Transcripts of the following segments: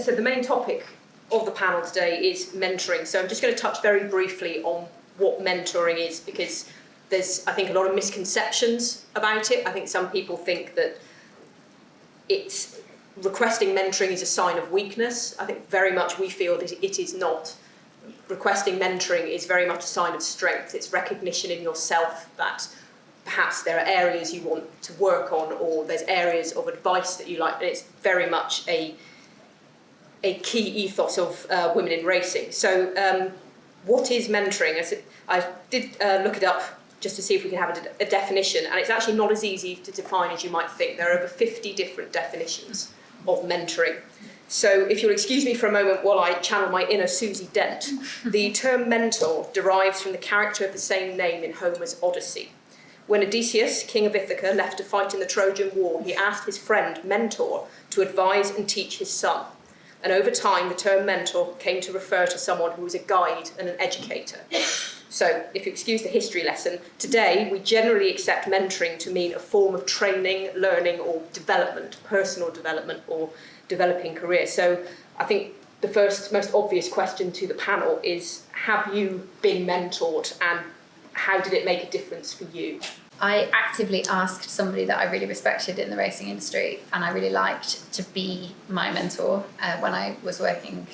So the main topic of the panel today is mentoring. So I'm just going to touch very briefly on what mentoring is, because there's, I think, a lot of misconceptions about it. I think some people think that it's requesting mentoring is a sign of weakness. I think very much we feel that it is not. Requesting mentoring is very much a sign of strength. It's recognition in yourself that perhaps there are areas you want to work on, or there's areas of advice that you like. And it's very much a key ethos of women in racing. So what is mentoring? I did look it up just to see if we can have a definition, and it's actually not as easy to define as you might think. There are over 50 different definitions of mentoring. So if you'll excuse me for a moment while I channel my inner Susie Dent, the term mentor derives from the character of the same name in Homer's Odyssey. When Odysseus, king of Ithaca, left to fight in the Trojan War, he asked his friend Mentor to advise and teach his son. And over time, the term mentor came to refer to someone who was a guide and an educator. So, if you excuse the history lesson, today we generally accept mentoring to mean a form of training, learning, or development, personal development, or developing career. So, I think the first, most obvious question to the panel is, have you been mentored, and how did it make a difference for you? I actively asked somebody that I really respected in the racing industry and I really liked to be my mentor when I was working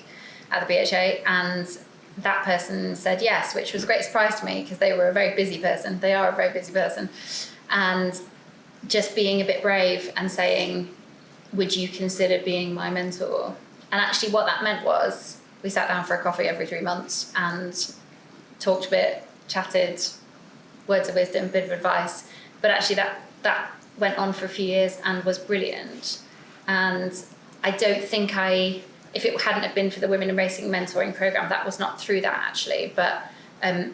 at the BHA, and that person said yes, which was a great surprise to me because they were a very busy person. They are a very busy person. And just being a bit brave and saying, would you consider being my mentor? And actually what that meant was we sat down for a coffee every 3 months and talked a bit, chatted, words of wisdom, bit of advice, but actually that went on for a few years and was brilliant. And I don't think if it hadn't have been for the Women in Racing mentoring program, that was not through that actually, but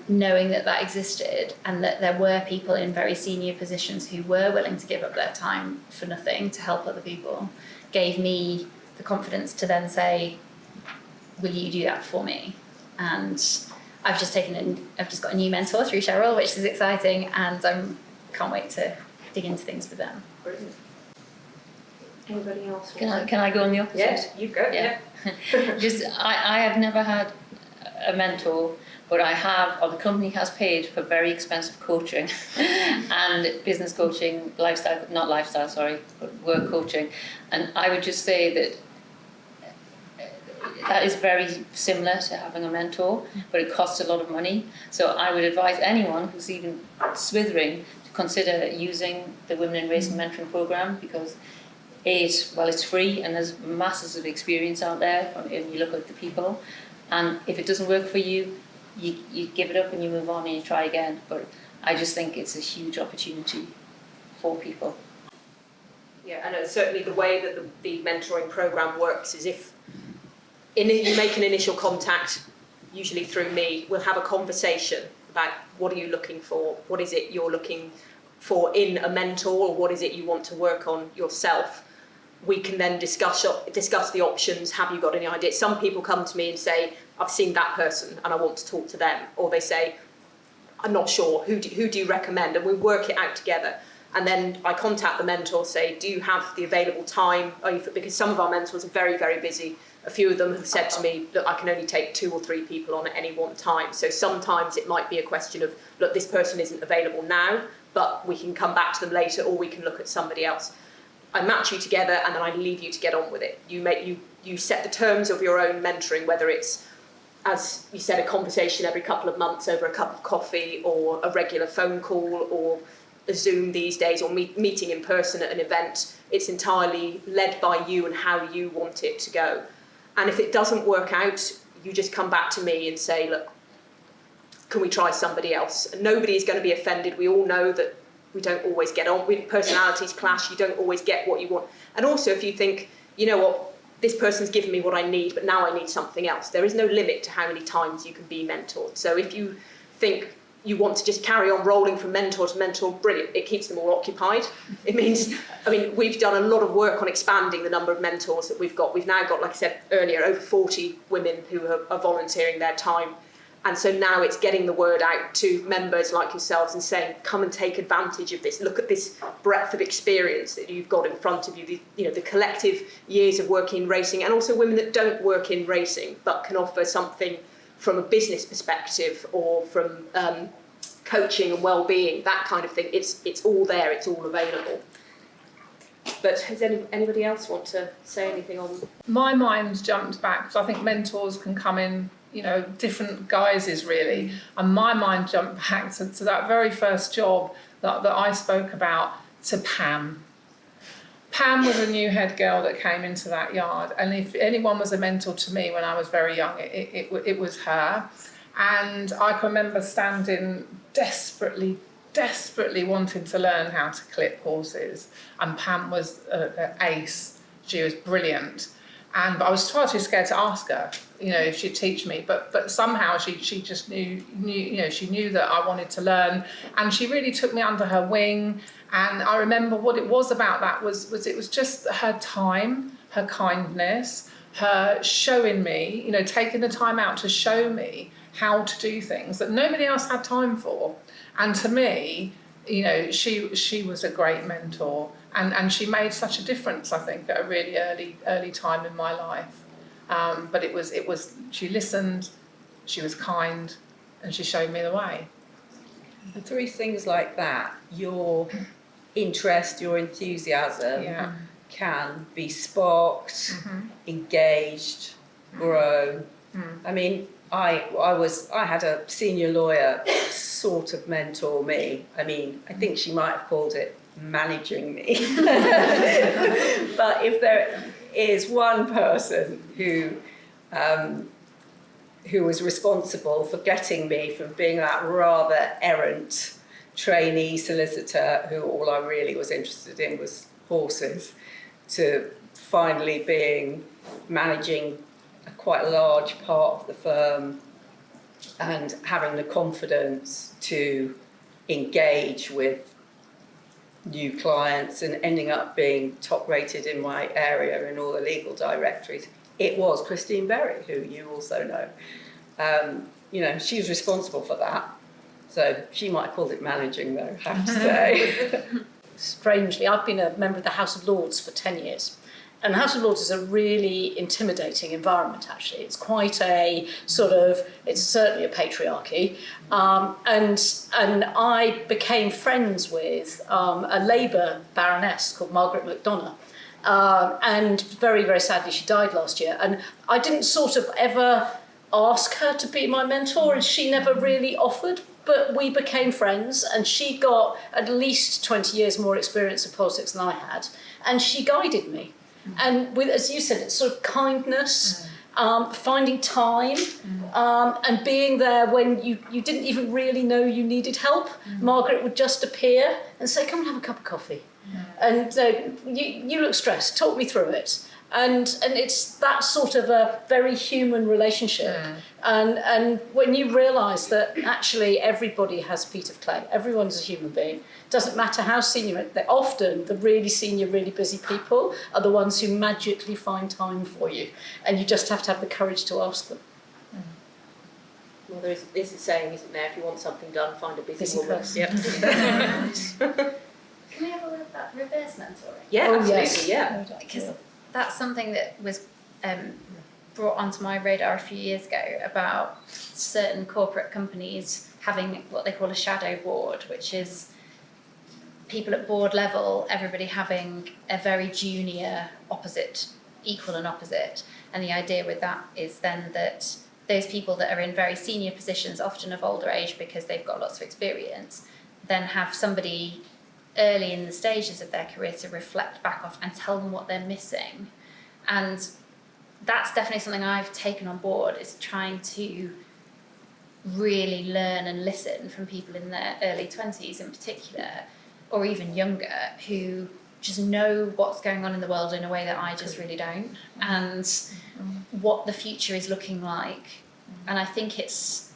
knowing that existed and that there were people in very senior positions who were willing to give up their time for nothing to help other people gave me the confidence to then say, will you do that for me? And I've just got a new mentor through Cheryl, which is exciting, and I can't wait to dig into things with them. Brilliant. Anybody else? Can I go on the opposite? Yes, you go. Yeah. Just I have never had a mentor, but I have, or the company has paid for very expensive coaching and business coaching, but work coaching. And I would just say that that is very similar to having a mentor, but it costs a lot of money. So I would advise anyone who's even swithering to consider using the Women in Racing mentoring program, because it's free and there's masses of experience out there and you look at the people, and if it doesn't work for you, you give it up and you move on and you try again. But I just think it's a huge opportunity for people. Yeah, and certainly the way that the mentoring program works is if you make an initial contact, usually through me, we'll have a conversation about what are you looking for, what is it you're looking for in a mentor, or what is it you want to work on yourself. We can then discuss the options. Have you got any ideas? Some people come to me and say, I've seen that person and I want to talk to them. Or they say, I'm not sure, who do you recommend? And we work it out together. And then I contact the mentor, say, do you have the available time? Because some of our mentors are very, very busy. A few of them have said to me, look, I can only take 2 or 3 people on at any one time. So sometimes it might be a question of, look, this person isn't available now, but we can come back to them later, or we can look at somebody else. I match you together and then I leave you to get on with it. You set the terms of your own mentoring, whether it's, as you said, a conversation every couple of months over a cup of coffee, or a regular phone call, or a Zoom these days, or meeting in person at an event. It's entirely led by you and how you want it to go. And if it doesn't work out, you just come back to me and say, look, can we try somebody else? And nobody is going to be offended. We all know that we don't always get on. Personalities clash. You don't always get what you want. And also, if you think, you know what, this person's given me what I need, but now I need something else, there is no limit to how many times you can be mentored. So if you think you want to just carry on rolling from mentor to mentor, brilliant. It keeps them all occupied. It means, we've done a lot of work on expanding the number of mentors that we've got. We've now got, like I said earlier, over 40 women who are volunteering their time. And so now it's getting the word out to members like yourselves and saying, come and take advantage of this. Look at this breadth of experience that you've got in front of you, the collective years of working in racing, and also women that don't work in racing but can offer something from a business perspective or from coaching and well-being, that kind of thing. It's all there, it's all available. But does anybody else want to say anything on? My mind jumped back, because I think mentors can come in, different guises really. And my mind jumped back to that very first job that I spoke about, to Pam. Pam was a new head girl that came into that yard. And if anyone was a mentor to me when I was very young, it was her. And I can remember standing desperately wanting to learn how to clip horses, and Pam was an ace. She was brilliant, but I was far too scared to ask her, if she'd teach me. But somehow she just knew, she knew that I wanted to learn, and she really took me under her wing. And I remember what it was about that was it was just her time, her kindness, her showing me, taking the time out to show me how to do things that nobody else had time for. And to me, she was a great mentor, and she made such a difference, I think, at a really early time in my life. But it was she listened, she was kind, and she showed me the way. And through things like that, your interest, your enthusiasm can be sparked, engaged, grow. I mean, I had a senior lawyer sort of mentor me. I mean, I think she might have called it managing me. But if there is one person who was responsible for getting me from being that rather errant trainee solicitor who all I really was interested in was horses, to finally managing quite a large part of the firm and having the confidence to engage with new clients and ending up being top rated in my area in all the legal directories. It was Christine Berry, who you also know. She was responsible for that. So she might have called it managing, though, I have to say. Strangely, I've been a member of the House of Lords for 10 years. And the House of Lords is a really intimidating environment, actually. It's quite a it's certainly a patriarchy. And I became friends with a Labour baroness called Margaret McDonough. And very, very sadly, she died last year. And I didn't ever ask her to be my mentor, and she never really offered. But we became friends, and she got at least 20 years more experience of politics than I had. And she guided me. And with, as you said, it's sort of kindness, finding time, and being there when you didn't even really know you needed help. Margaret would just appear and say, come and have a cup of coffee. And you look stressed, talk me through it. And it's that sort of a very human relationship. And when you realise that actually everybody has feet of clay, everyone's a human being, doesn't matter how senior, they're often the really senior, really busy people are the ones who magically find time for you. And you just have to have the courage to ask them. Well, there's a saying, isn't there? If you want something done, find a busy woman. person. Yep. Can we have a word about reverse mentoring? Yeah, Oh, absolutely, yes. yeah. Because that's something that was brought onto my radar a few years ago about certain corporate companies having what they call a shadow board, which is people at board level, everybody having a very junior equal and opposite. And the idea with that is then that those people that are in very senior positions, often of older age because they've got lots of experience, then have somebody early in the stages of their career to reflect back off and tell them what they're missing. And that's definitely something I've taken on board, is trying to really learn and listen from people in their early 20s in particular, or even younger, who just know what's going on in the world in a way that I just really don't, and what the future is looking like. And I think it's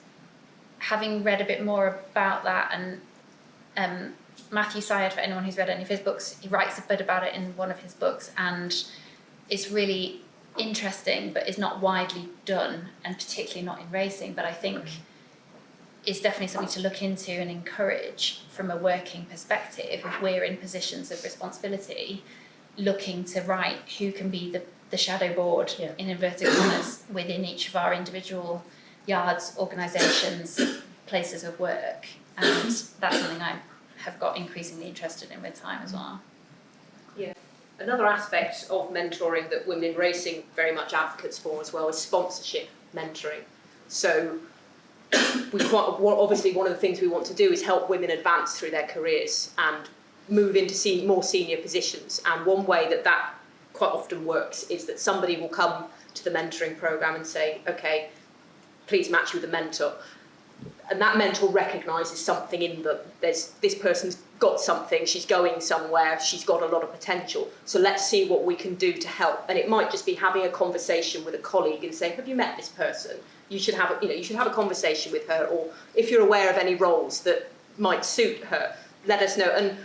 having read a bit more about that, and Matthew Syed, for anyone who's read any of his books, he writes a bit about it in one of his books, and it's really interesting, but is not widely done, and particularly not in racing. But I think is definitely something to look into and encourage from a working perspective. If we're in positions of responsibility, looking to write who can be the shadow board, in inverted commas, within each of our individual yards, organisations, places of work. And that's something I have got increasingly interested in with time as well. Yeah. Another aspect of mentoring that Women in Racing very much advocates for as well is sponsorship mentoring. So obviously one of the things we want to do is help women advance through their careers and move into more senior positions. And one way that quite often works is that somebody will come to the mentoring programme and say, okay, please match with a mentor. And that mentor recognises something in them. This person's got something, she's going somewhere, she's got a lot of potential. So let's see what we can do to help. And it might just be having a conversation with a colleague and saying, have you met this person? You should have a conversation with her, or if you're aware of any roles that might suit her, let us know. And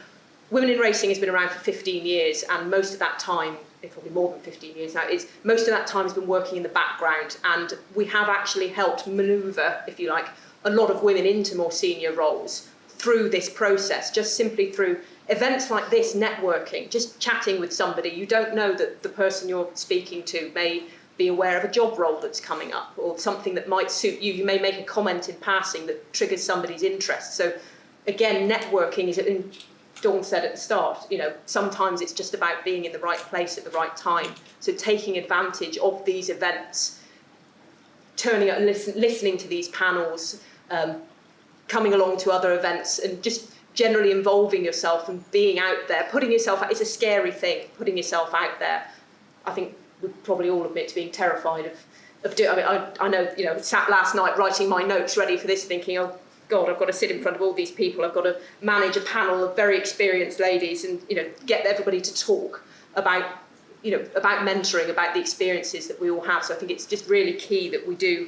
Women in Racing has been around for 15 years, and most of that time, probably more than 15 years now, most of that time has been working in the background, and we have actually helped manoeuvre, if you like, a lot of women into more senior roles through this process, just simply through events like this, networking, just chatting with somebody. You don't know that the person you're speaking to may be aware of a job role that's coming up or something that might suit you. You may make a comment in passing that triggers somebody's interest. So again, networking is, Dawn said at the start, sometimes it's just about being in the right place at the right time. So taking advantage of these events, turning up and listening to these panels, coming along to other events, and just generally involving yourself and being out there, putting yourself out. It's a scary thing, putting yourself out there. I think we'd probably all admit to being terrified of doing. I know, sat last night writing my notes ready for this, thinking, oh God, I've got to sit in front of all these people. I've got to manage a panel of very experienced ladies, and get everybody to talk about mentoring, about the experiences that we all have. So I think it's just really key that we do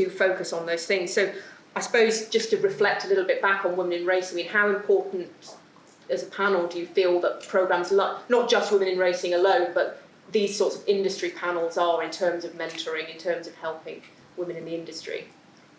focus on those things. So I suppose just to reflect a little bit back on Women in Racing, how important as a panel do you feel that programmes not just Women in Racing alone, but these sorts of industry panels are in terms of mentoring, in terms of helping women in the industry?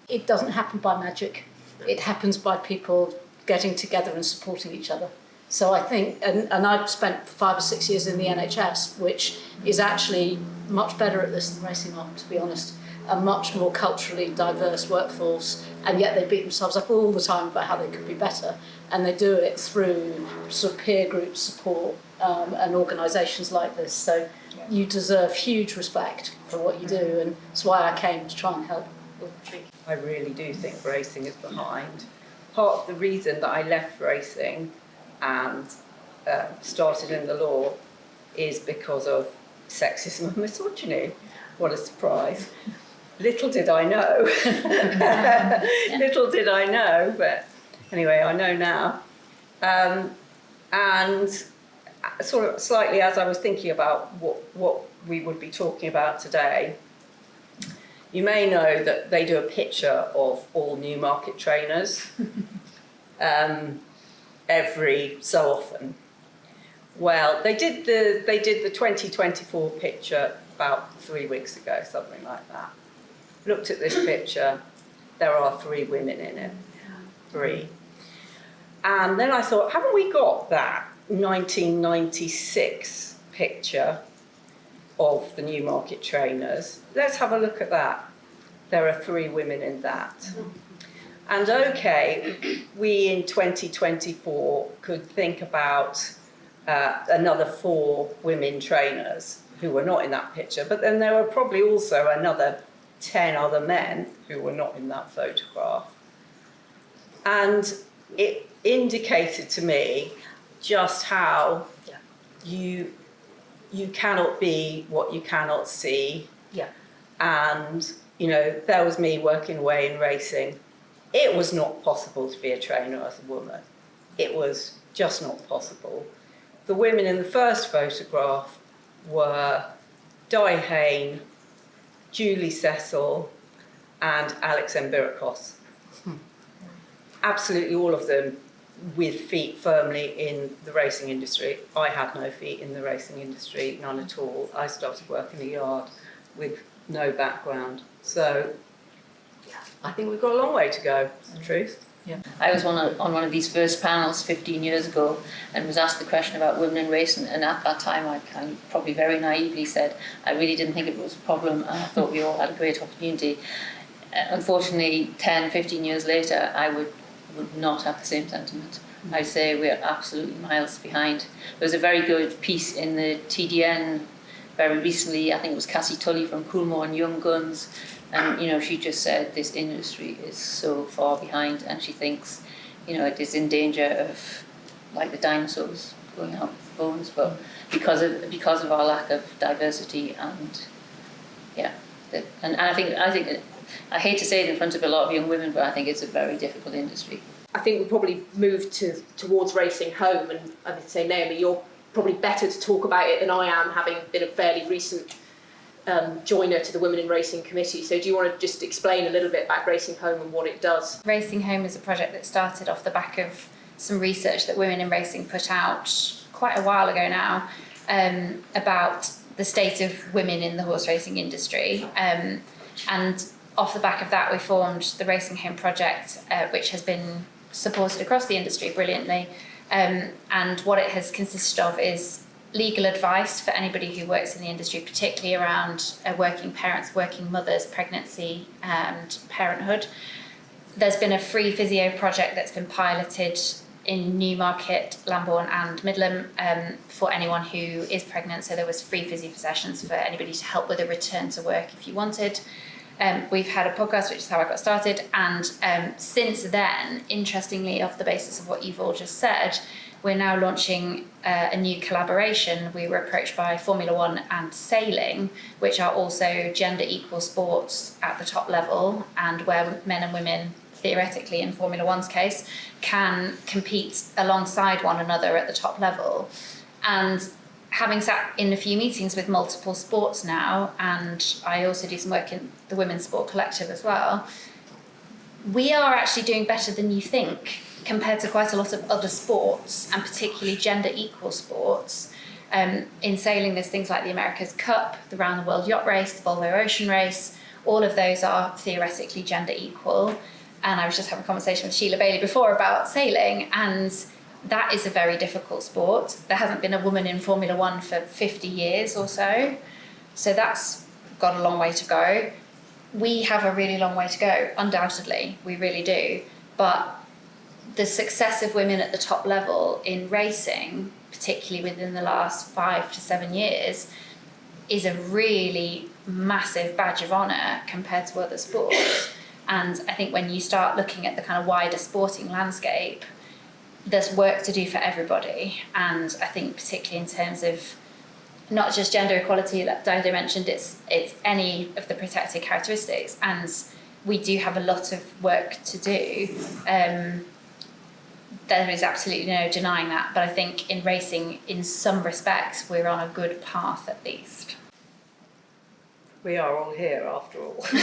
It doesn't happen by magic. It happens by people getting together and supporting each other. So I think, and I've spent 5 or 6 years in the NHS, which is actually much better at this than Racing on, to be honest. A much more culturally diverse workforce, and yet they beat themselves up all the time about how they could be better. And they do it through sort of peer group support and organisations like this. So you deserve huge respect for what you do, and that's why I came to try and help. I really do think racing is behind. Part of the reason that I left racing and started in the law is because of sexism and misogyny. What a surprise. Little did I know. Little did I know, but anyway, I know now. And sort of slightly as I was thinking about what we would be talking about today, you may know that they do a picture of all Newmarket trainers every so often. Well, they did the 2024 picture about 3 weeks ago, something like that. Looked at this picture, there are 3 women in it, 3. And then I thought, haven't we got that 1996 picture of the Newmarket trainers? Let's have a look at that. There are 3 women in that. And okay, we in 2024 could think about another 4 women trainers who were not in that picture, but then there were probably also another 10 other men who were not in that photograph. And it indicated to me just how you cannot be what you cannot see. Yeah. And, there was me working away in racing. It was not possible to be a trainer as a woman. It was just not possible. The women in the first photograph were Di Hayne, Julie Cecil, and Alex Mbirikos. Absolutely all of them with feet firmly in the racing industry. I had no feet in the racing industry, none at all. I started working in the yard with no background. So I think we've got a long way to go, is the truth. I was on one of these first panels 15 years ago and was asked the question about women in racing, and at that time I kind of probably very naively said I really didn't think it was a problem and I thought we all had a great opportunity. Unfortunately, 10, 15 years later, I would not have the same sentiment. I'd say we're absolutely miles behind. There was a very good piece in the TDN very recently, I think it was Cassie Tully from Coolmore and Young Guns, and she just said this industry is so far behind, and she thinks it is in danger of, like the dinosaurs, going out with bones, but because of our lack of diversity and I think I hate to say it in front of a lot of young women, but I think it's a very difficult industry. I think we'll probably move towards racing home, and I would say, Naomi, you're probably better to talk about it than I am, having been a fairly recent joiner to the Women in Racing Committee. So do you want to just explain a little bit about Racing Home and what it does? Racing Home is a project that started off the back of some research that Women in Racing put out quite a while ago now, about the state of women in the horse racing industry. And off the back of that, we formed the Racing Home project, which has been supported across the industry brilliantly. And what it has consisted of is legal advice for anybody who works in the industry, particularly around working parents, working mothers, pregnancy and parenthood. There's been a free physio project that's been piloted in Newmarket, Lambourne and Midland for anyone who is pregnant. So there was free physio sessions for anybody to help with a return to work if you wanted. We've had a podcast, which is how I got started, and since then, interestingly, off the basis of what you've all just said, we're now launching a new collaboration. We were approached by Formula One and sailing, which are also gender equal sports at the top level, and where men and women, theoretically in Formula One's case, can compete alongside one another at the top level. And having sat in a few meetings with multiple sports now, and I also do some work in the Women's Sport Collective as well, we are actually doing better than you think compared to quite a lot of other sports, and particularly gender equal sports. In sailing, there's things like the America's Cup, the Round the World Yacht Race, the Volvo Ocean Race. All of those are theoretically gender equal. And I was just having a conversation with Sheila Bailey before about sailing, and that is a very difficult sport. There hasn't been a woman in Formula One for 50 years or so. So that's got a long way to go. We have a really long way to go, undoubtedly, we really do. But the success of women at the top level in racing, particularly within the last 5 to 7 years, is a really massive badge of honour compared to other sports. And I think when you start looking at the kind of wider sporting landscape, there's work to do for everybody. And I think particularly in terms of not just gender equality, like Dido mentioned, it's any of the protected characteristics. And we do have a lot of work to do. There is absolutely no denying that. But I think in racing, in some respects, we're on a good path at least. We are all here after all. You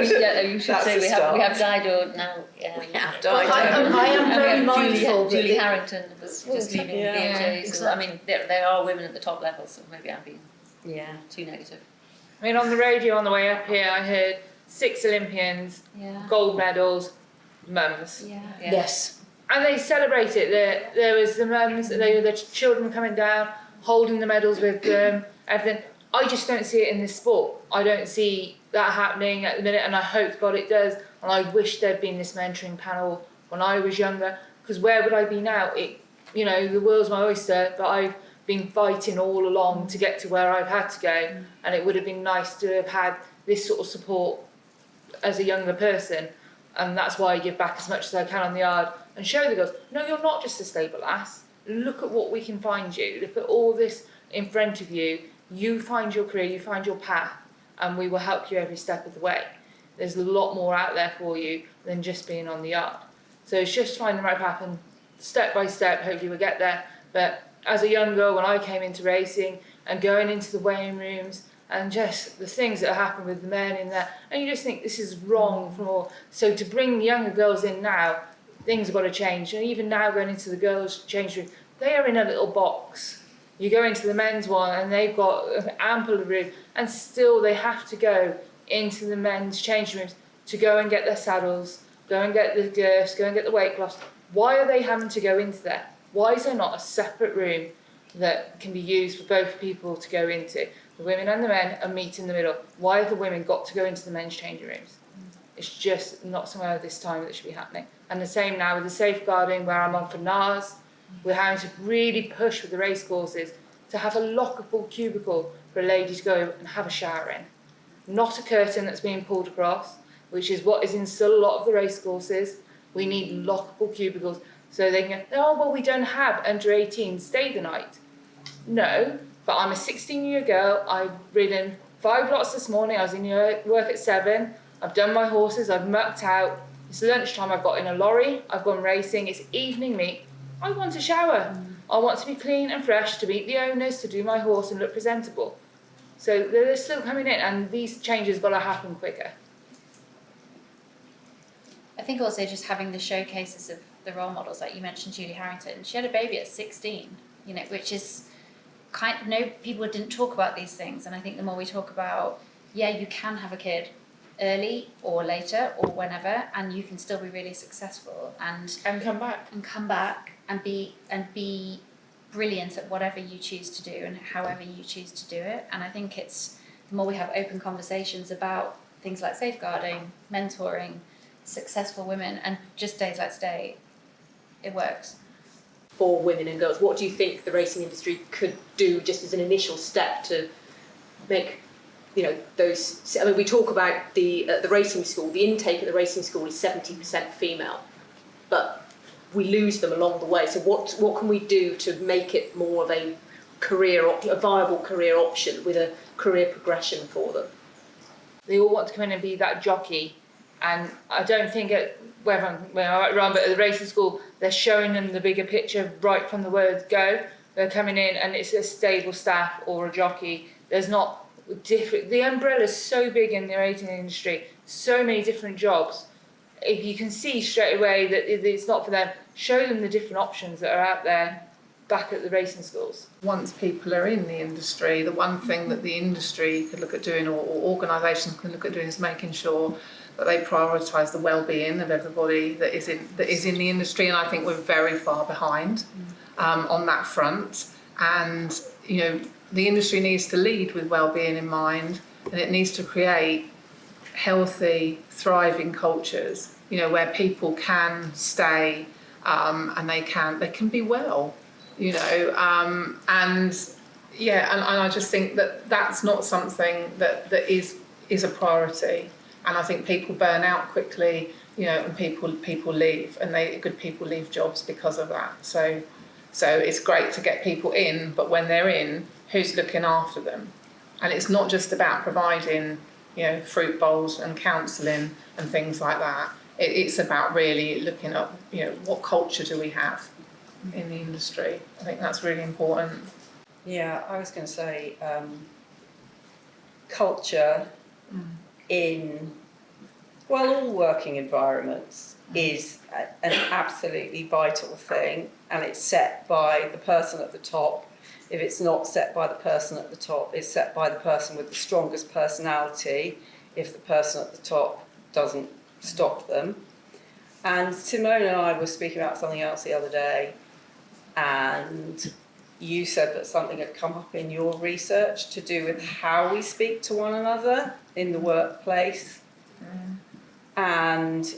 should That's say a we start. have Dido now. We have Well, Dido. I am very mindful that Julie Harrington was just leaving Yeah, BHA. So I mean, there are women at the top level, so maybe I'm being too negative. I mean, on the radio on the way up here, I heard 6 Olympians, Yeah. gold medals, mums. Yeah. yes. And they celebrate it. There was the mums, the children coming down, holding the medals with them, everything. I just don't see it in this sport. I don't see that happening at the minute, and I hope to God it does. And I wish there'd been this mentoring panel when I was younger, because where would I be now? The world's my oyster, but I've been fighting all along to get to where I've had to go, and it would have been nice to have had this sort of support as a younger person. And that's why I give back as much as I can on the yard and show the girls, no, you're not just a stable lass. Look at what we can find you. Look at all this in front of you. You find your career, you find your path, and we will help you every step of the way. There's a lot more out there for you than just being on the yard. So it's just finding the right path, and step by step, hopefully we'll get there. But as a young girl, when I came into racing and going into the weighing rooms and just the things that happen with the men in there, and you just think this is wrong from all. So to bring younger girls in now, things have got to change. And even now going into the girls' change room, they are in a little box. You go into the men's one and they've got ample room, and still they have to go into the men's change rooms to go and get their saddles, go and get the girths, go and get the weight cloths. Why are they having to go into there? Why is there not a separate room that can be used for both people to go into? The women and the men are meet in the middle. Why have the women got to go into the men's changing rooms? It's just not somewhere this time that should be happening. And the same now with the safeguarding, where I'm on for NARS. We're having to really push with the race courses to have a lockable cubicle for a lady to go and have a shower in. Not a curtain that's being pulled across, which is what is in still a lot of the race courses. We need lockable cubicles so they can go, oh, well, we don't have under 18 stay the night. No, but I'm a 16-year girl. I've ridden 5 lots this morning. I was in work at 7. I've done my horses. I've mucked out. It's lunchtime. I've got in a lorry. I've gone racing. It's evening meet. I want a shower. I want to be clean and fresh to meet the owners, to do my horse and look presentable. So they're still coming in, and these changes got to happen quicker. I think also just having the showcases of the role models, like you mentioned Julie Harrington, she had a baby at 16, you know, which is people didn't talk about these things. And I think the more we talk about, yeah, you can have a kid early or later or whenever, and you can still be really successful and come back and be brilliant at whatever you choose to do and however you choose to do it. And I think it's the more we have open conversations about things like safeguarding, mentoring, successful women, and just days like today, it works. For women and girls, what do you think the racing industry could do just as an initial step to make, you know, those? I mean, we talk about the racing school. The intake at the racing school is 70% female, but we lose them along the way. So what can we do to make it more of a viable career option with a career progression for them? They all want to come in and be that jockey, and I don't think whether I'm right or wrong, but at the racing school they're showing them the bigger picture right from the word go. They're coming in and it's a stable staff or a jockey. There's not different. The umbrella's so big in the racing industry, so many different jobs. If you can see straight away that it's not for them, show them the different options that are out there back at the racing schools. Once people are in the industry, the one thing that the industry could look at doing, or organisations can look at doing, is making sure that they prioritise the well-being of everybody that is in the industry. And I think we're very far behind on that front. And you know, the industry needs to lead with well-being in mind, and it needs to create healthy, thriving cultures. You know, where people can stay and they can be well. You know, and I just think that that's not something that is a priority. And I think people burn out quickly, you know, and people leave, and good people leave jobs because of that. So it's great to get people in, but when they're in, who's looking after them? And it's not just about providing, you know, fruit bowls and counselling and things like that. It's about really looking at, you know, what culture do we have in the industry. I think that's really important. Yeah, I was going to say culture in, well, all working environments is an absolutely vital thing, and it's set by the person at the top. If it's not set by the person at the top, it's set by the person with the strongest personality, if the person at the top doesn't stop them. And Simone and I were speaking about something else the other day, and you said that something had come up in your research to do with how we speak to one another in the workplace. And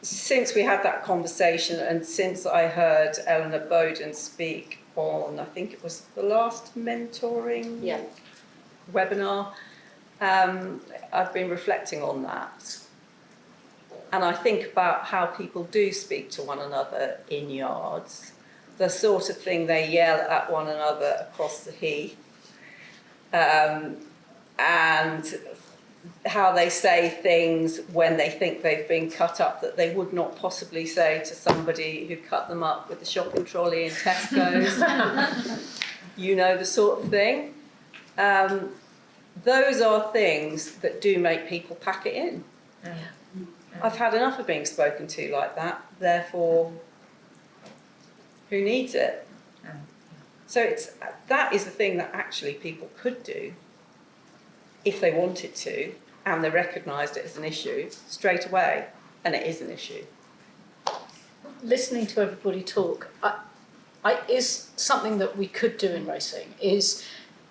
since we had that conversation, and since I heard Eleanor Bowden speak on, I think it was the last mentoring webinar, I've been reflecting on that. And I think about how people do speak to one another in yards, the sort of thing they yell at one another across the heath, and how they say things when they think they've been cut up that they would not possibly say to somebody who cut them up with the shopping trolley in Tesco's. You know, the sort of thing. Those are things that do make people pack it in. I've had enough of being spoken to like that, therefore, who needs it? So that is the thing that actually people could do if they wanted to, and they recognised it as an issue straight away, and it is an issue. Listening to everybody talk, is something that we could do in racing is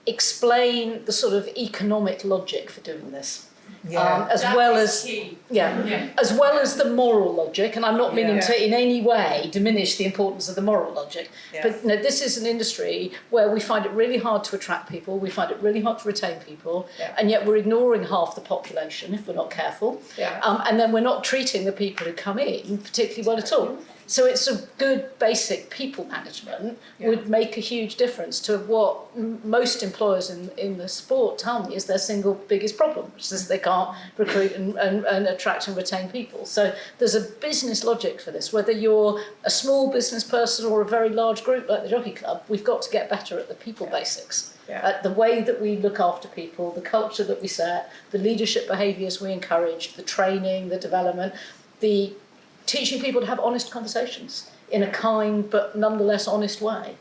explain the sort of economic logic for doing this. As well as as well as the moral logic, and I'm not meaning to in any way diminish the importance of the moral logic, but this is an industry where we find it really hard to attract people, we find it really hard to retain people, and yet we're ignoring half the population if we're not careful, and then we're not treating the people who come in particularly well at all. So it's a good basic people management would make a huge difference to what most employers in the sport tell me is their single biggest problem, which is they can't recruit and attract and retain people. So there's a business logic for this. Whether you're a small business person or a very large group like the Jockey Club, we've got to get better at the people basics. At the way that we look after people, the culture that we set, the leadership behaviours we encourage, the training, the development, the teaching people to have honest conversations in a kind but nonetheless honest way.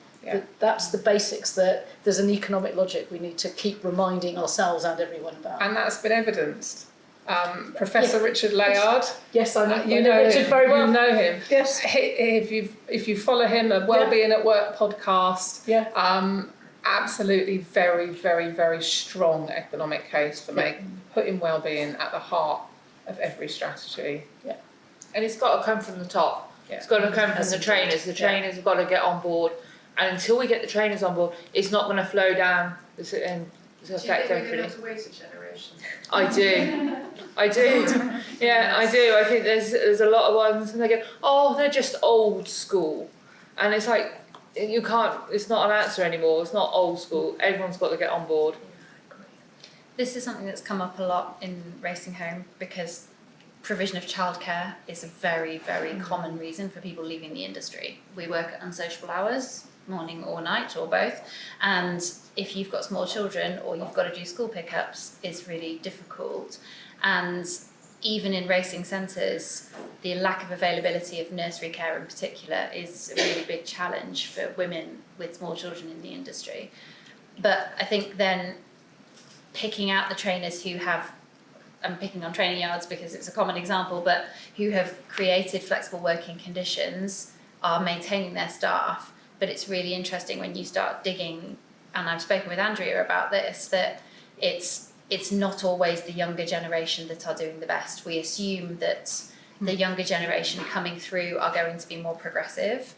That's the basics that there's an economic logic we need to keep reminding ourselves and everyone about. And that's been evidenced. Professor Richard Layard. Yes, I know. You know Richard him. very well. You know him. Yes. If you follow him, a Wellbeing at Work podcast. Absolutely, very, very, very strong economic case for putting wellbeing at the heart of every strategy. And it's got to come from the top. It's got to come from the trainers. The trainers have got to get on board. And until we get the trainers on board, it's not going to flow down and affect everybody. I do. I do. Yeah, I do. I think there's a lot of ones and they go, oh, they're just old school. And it's like, you can't, it's not an answer anymore. It's not old school. Everyone's got to get on board. This is something that's come up a lot in Racing Home because provision of childcare is a very, very common reason for people leaving the industry. We work at unsociable hours, morning or night or both, and if you've got small children or you've got to do school pickups, it's really difficult. And even in racing centres, the lack of availability of nursery care in particular is a really big challenge for women with small children in the industry. But I think then picking out the trainers who have, I'm picking on training yards because it's a common example, but who have created flexible working conditions are maintaining their staff. But it's really interesting when you start digging, and I've spoken with Andrea about this, that it's not always the younger generation that are doing the best. We assume that the younger generation coming through are going to be more progressive.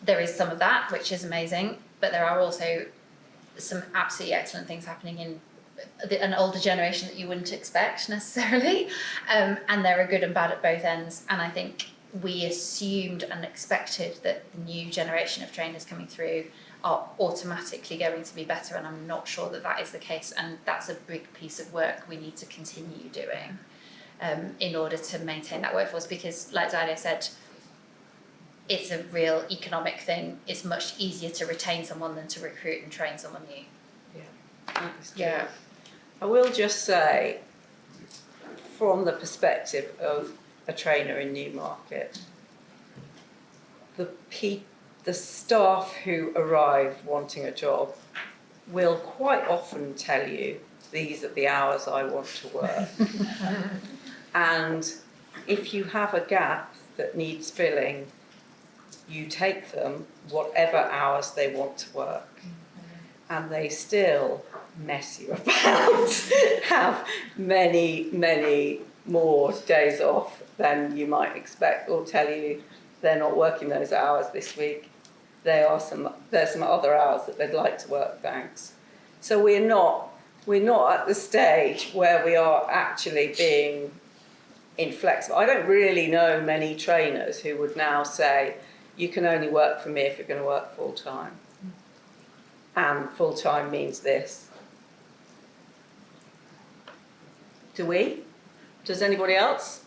There is some of that, which is amazing, but there are also some absolutely excellent things happening in an older generation that you wouldn't expect necessarily, and there are good and bad at both ends. And I think we assumed and expected that the new generation of trainers coming through are automatically going to be better, and I'm not sure that that is the case, and that's a big piece of work we need to continue doing in order to maintain that workforce, because like Dalia said, it's a real economic thing. It's much easier to retain someone than to recruit and train someone new. Yeah. I will just say, from the perspective of a trainer in Newmarket, the staff who arrive wanting a job will quite often tell you, these are the hours I want to work. And if you have a gap that needs filling, you take them whatever hours they want to work. And they still mess you about, have many, many more days off than you might expect, or tell you they're not working those hours this week. There's some other hours that they'd like to work, thanks. So we're not at the stage where we are actually being inflexible. I don't really know many trainers who would now say, you can only work for me if you're going to work full time. And full time means this. Do we? Does anybody else?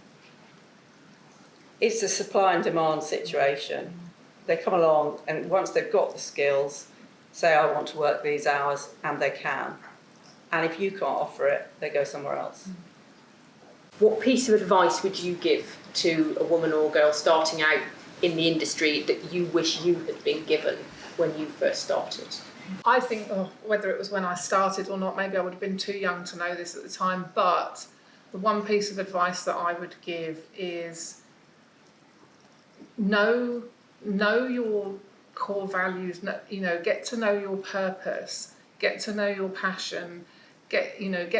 It's a supply and demand situation. They come along and once they've got the skills, say I want to work these hours, and they can. And if you can't offer it, they go somewhere else. What piece of advice would you give to a woman or girl starting out in the industry that you wish you had been given when you first started? I think, whether it was when I started or not, maybe I would have been too young to know this at the time, but the one piece of advice that I would give is know your core values, get to know your purpose, get to know your passion, get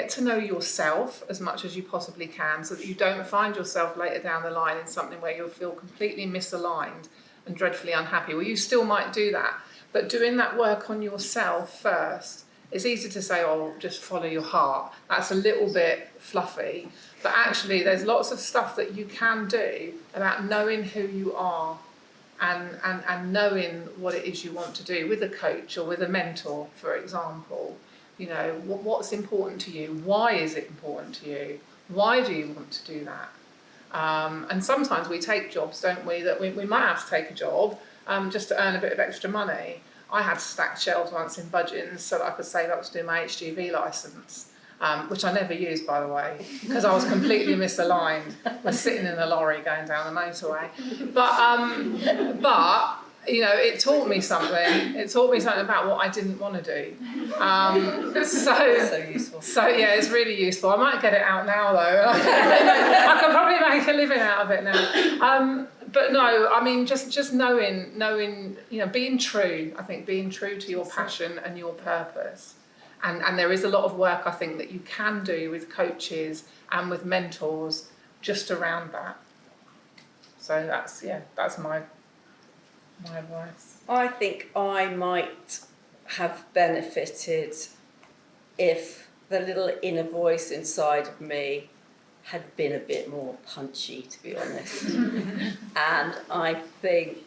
to know yourself as much as you possibly can, so that you don't find yourself later down the line in something where you'll feel completely misaligned and dreadfully unhappy. Well, you still might do that, but doing that work on yourself first. It's easy to say, oh, just follow your heart. That's a little bit fluffy, but actually there's lots of stuff that you can do about knowing who you are and knowing what it is you want to do with a coach or with a mentor, for example. What's important to you? Why is it important to you? Why do you want to do that? And sometimes we take jobs, don't we, that we might have to take a job just to earn a bit of extra money. I had stacked shelves once in Budgeons so that I could save up to do my HGV licence, which I never used, by the way, because I was completely misaligned. I was sitting in a lorry going down the motorway. But it taught me something. It taught me something about what I didn't want to do. So useful. So yeah, it's really useful. I might get it out now though. I can probably make a living out of it now. But no, I mean, just knowing, being true. I think being true to your passion and your purpose. And there is a lot of work, I think, that you can do with coaches and with mentors just around that. So that's my advice. I think I might have benefited if the little inner voice inside of me had been a bit more punchy, to be honest. And I think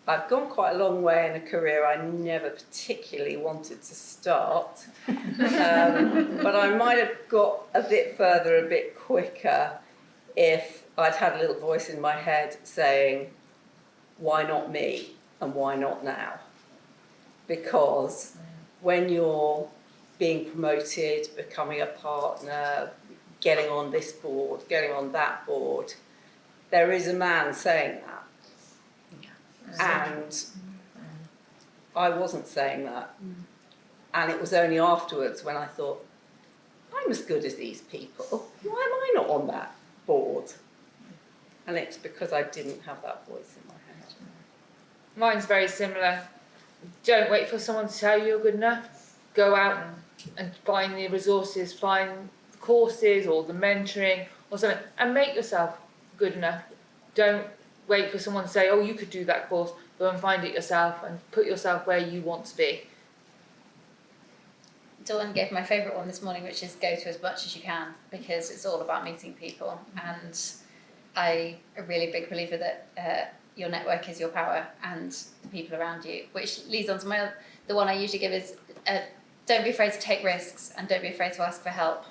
I've gone quite a long way in a career I never particularly wanted to start. But I might have got a bit further, a bit quicker, if I'd had a little voice in my head saying, why not me and why not now? Because when you're being promoted, becoming a partner, getting on this board, getting on that board, there is a man saying that. And I wasn't saying that. And it was only afterwards when I thought, I'm as good as these people. Why am I not on that board? And it's because I didn't have that voice in my head. Mine's very similar. Don't wait for someone to tell you you're good enough. Go out and find the resources, find the courses or the mentoring or something, and make yourself good enough. Don't wait for someone to say, oh, you could do that course. Go and find it yourself and put yourself where you want to be. Dawn gave my favourite one this morning, which is go to as much as you can, because it's all about meeting people. And I'm a really big believer that your network is your power and the people around you, which leads on to the one I usually give is don't be afraid to take risks and don't be afraid to ask for help,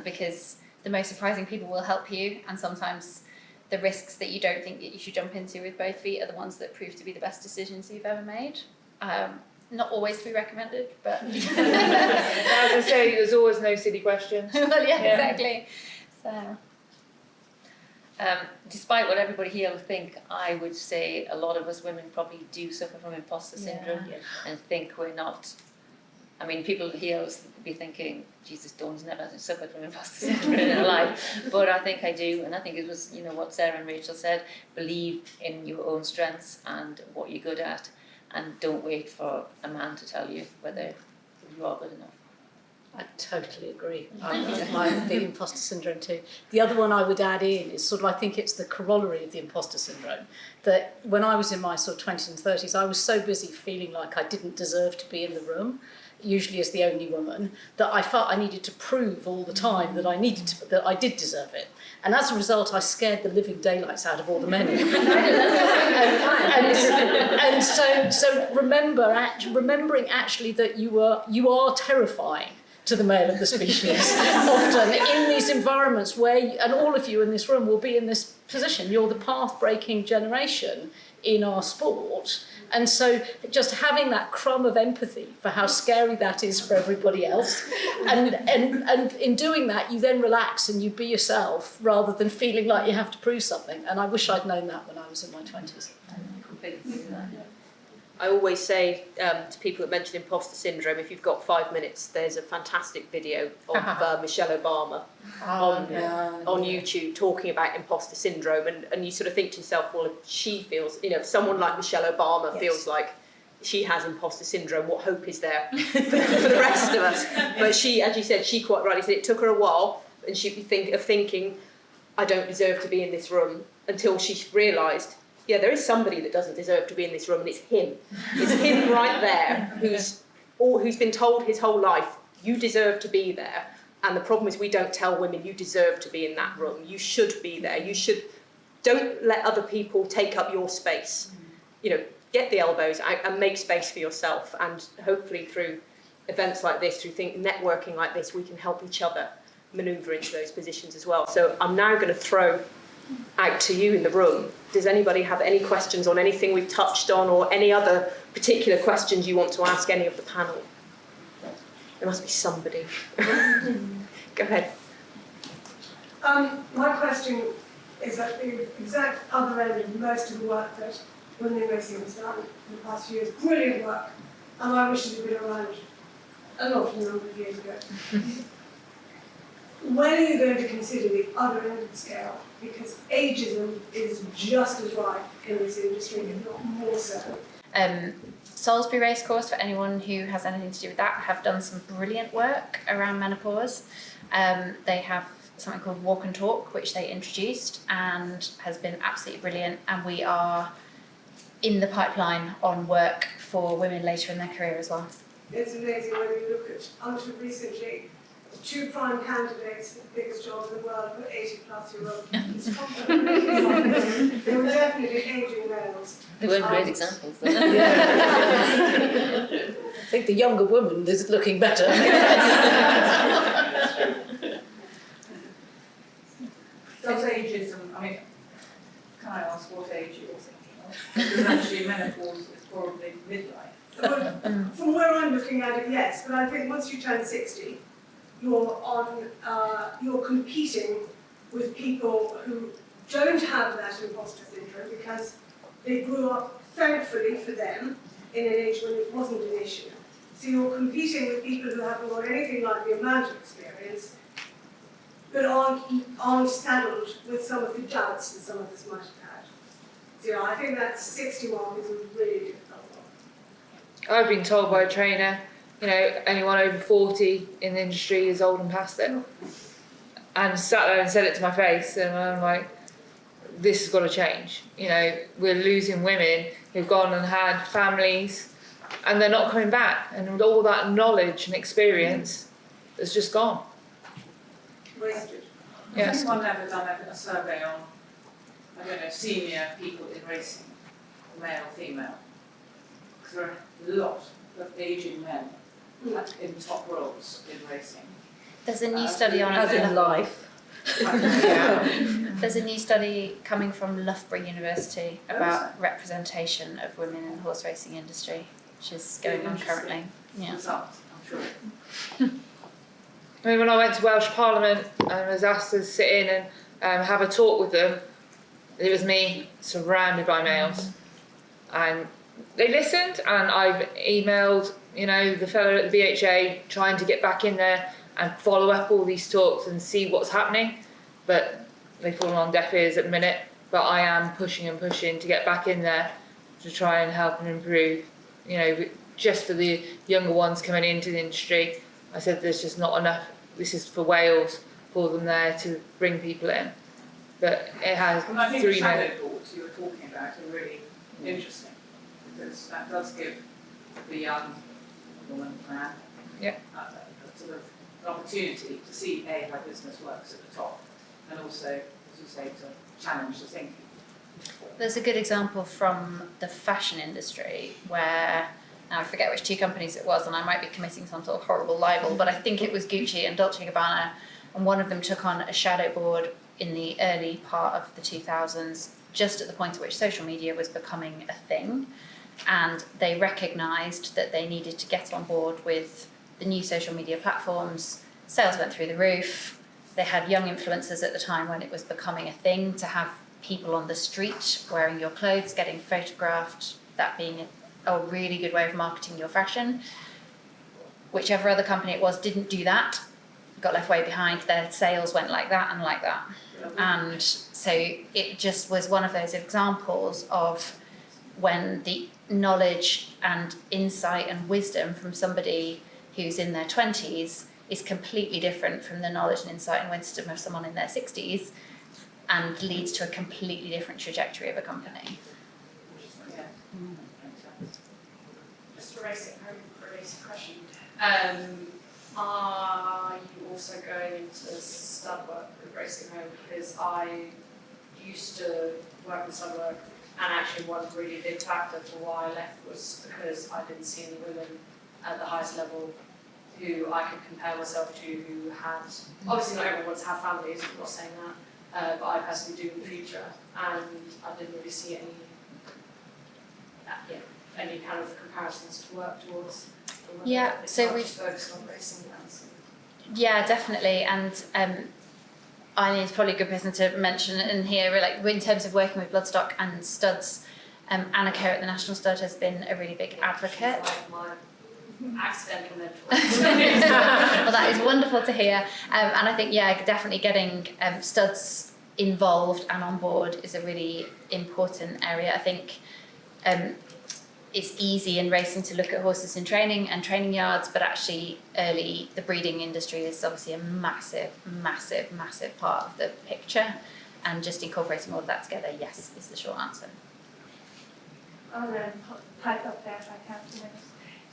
because the most surprising people will help you, and sometimes the risks that you don't think that you should jump into with both feet are the ones that prove to be the best decisions you've ever made. Not always to be recommended, but As I say, there's always no silly questions. well, yeah, exactly. So Despite what everybody here will think, I would say a lot of us women probably do suffer from imposter syndrome and think we're not. I mean, people here will be thinking, Jesus, Dawn's never suffered from imposter syndrome in her life. But I think I do, and I think it was, what Sarah and Rachel said, believe in your own strengths and what you're good at, and don't wait for a man to tell you whether you are good enough. I totally agree. I have the imposter syndrome too. The other one I would add in is I think it's the corollary of the imposter syndrome. That when I was in my 20s and 30s, I was so busy feeling like I didn't deserve to be in the room, usually as the only woman, that I felt I needed to prove all the time that I did deserve it. And as a result, I scared the living daylights out of all the men. and so remembering actually that you are terrifying to the male of the species. Often in these environments where, and all of you in this room will be in this position, you're the path-breaking generation in our sport. And so just having that crumb of empathy for how scary that is for everybody else. And in doing that, you then relax and you be yourself rather than feeling like you have to prove something. And I wish I'd known that when I was in my 20s. I always say to people that mention imposter syndrome, if you've got 5 minutes, there's a fantastic video of Michelle Obama on YouTube talking about imposter syndrome, and you sort of think to yourself, well, if she feels, if someone like Michelle Obama feels like she has imposter syndrome, what hope is there for the rest of us? But she, as you said, she quite rightly said it took her a while, and she'd be thinking, I don't deserve to be in this room, until she realised, yeah, there is somebody that doesn't deserve to be in this room, and it's him. It's him right there, who's been told his whole life, you deserve to be there. And the problem is we don't tell women, you deserve to be in that room. You should be there. Don't let other people take up your space. Get the elbows out and make space for yourself. And hopefully through events like this, through networking like this, we can help each other manoeuvre into those positions as well. So I'm now going to throw out to you in the room. Does anybody have any questions on anything we've touched on, or any other particular questions you want to ask any of the panel? There must be somebody. Go ahead. My question is at the exact other end of most of the work that Women in Racing has done in the past few years. Brilliant work, and I wish it had been around an awful number of years ago. When are you going to consider the other end of the scale? Because ageism is just as rife in this industry, if not more so. Salisbury Racecourse, for anyone who has anything to do with that, have done some brilliant work around menopause. They have something called Walk and Talk, which they introduced and has been absolutely brilliant. And we are in the pipeline on work for women later in their career as well. It's amazing when you look at, until recently, the 2 prime candidates for the biggest jobs in the world were 80-plus-year-olds. They were definitely aging males. They weren't great examples, though. I think the younger woman is looking better. Does ageism, can I ask what age you're thinking of? Because actually menopause is probably midlife. From where I'm looking at it, yes, but I think once you turn 60, you're competing with people who don't have that imposter syndrome because they grew up, thankfully for them, in an age when it wasn't an issue. So you're competing with people who haven't got anything like the amount of experience, but aren't saddled with some of the doubts that some of us might have had. So I think that 60 mark is a really difficult one. I've been told by a trainer, anyone over 40 in the industry is old and past it. And sat there and said it to my face, and I'm like, this has got to change. We're losing women who've gone and had families, and they're not coming back. And all that knowledge and experience has just gone. Wasted. Yes. Has anyone ever done a survey on, senior people in racing, male, female? Because there are a lot of ageing men in top roles in racing. There's a new study on As in life. There's a new study coming from Loughborough University about representation of women in the horse racing industry, which is going on currently. Yeah. Results, I'm sure. When I went to Welsh Parliament and was asked to sit in and have a talk with them, it was me surrounded by males. And they listened, and I've emailed, the fellow at the BHA trying to get back in there and follow up all these talks and see what's happening. But they've fallen on deaf ears at the minute. But I am pushing and pushing to get back in there to try and help and improve. Just for the younger ones coming into the industry, I said there's just not enough. This is for Wales, for them there to bring people in. But it has And I think 3 the men. shadow boards you were talking about are really interesting, because that does give the young woman, man, a sort of an opportunity to see how business works at the top, and also, as you say, to challenge the thinking. There's a good example from the fashion industry where, now I forget which 2 companies it was, and I might be committing some sort of horrible libel, but I think it was Gucci and Dolce & Gabbana, and one of them took on a shadow board in the early part of the 2000s, just at the point at which social media was becoming a thing, and they recognised that they needed to get on board with the new social media platforms. Sales went through the roof. They had young influencers at the time when it was becoming a thing to have people on the street wearing your clothes, getting photographed, that being a really good way of marketing your fashion. Whichever other company it was didn't do that, got left way behind. Their sales went like that and like that. And so it just was one of those examples of when the knowledge and insight and wisdom from somebody who's in their 20s is completely different from the knowledge and insight and wisdom of someone in their 60s, and leads to a completely different trajectory of a company. Just a racing home related question. Are you also going into stud work with Racing Home? Because I used to work in stud work, and actually one really big factor for why I left was because I didn't see any women at the highest level who I could compare myself to, who had, obviously not everyone wants to have families, I'm not saying that, but I personally do in the future, and I didn't really see any kind of comparisons to work towards. Yeah, so we focused on racing now. Yeah, definitely, and I think it's probably a good person to mention in here, like in terms of working with bloodstock and studs. Anna Kerr at the National Stud has been a really big advocate. Like my accidental mentor. Well, that is wonderful to hear, and I think definitely getting studs involved and on board is a really important area. I think it's easy in racing to look at horses in training and training yards, but actually the breeding industry is obviously a massive part of the picture, and just incorporating all of that together, yes, is the short answer. I'll pipe up there if I can for a minute.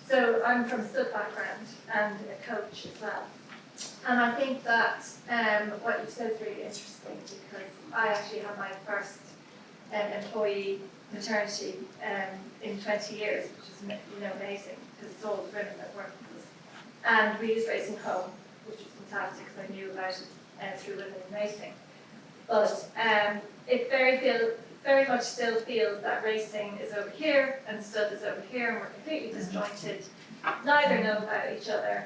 So I'm from a stud background and a coach as well. And I think that what you said is really interesting, because I actually had my first employee maternity in 20 years, which is amazing, because it's all women that work with us. And we used Racing Home, which was fantastic because I knew about it through Women in Racing. But it very much still feels that racing is over here and stud is over here, and we're completely disjointed. Neither know about each other.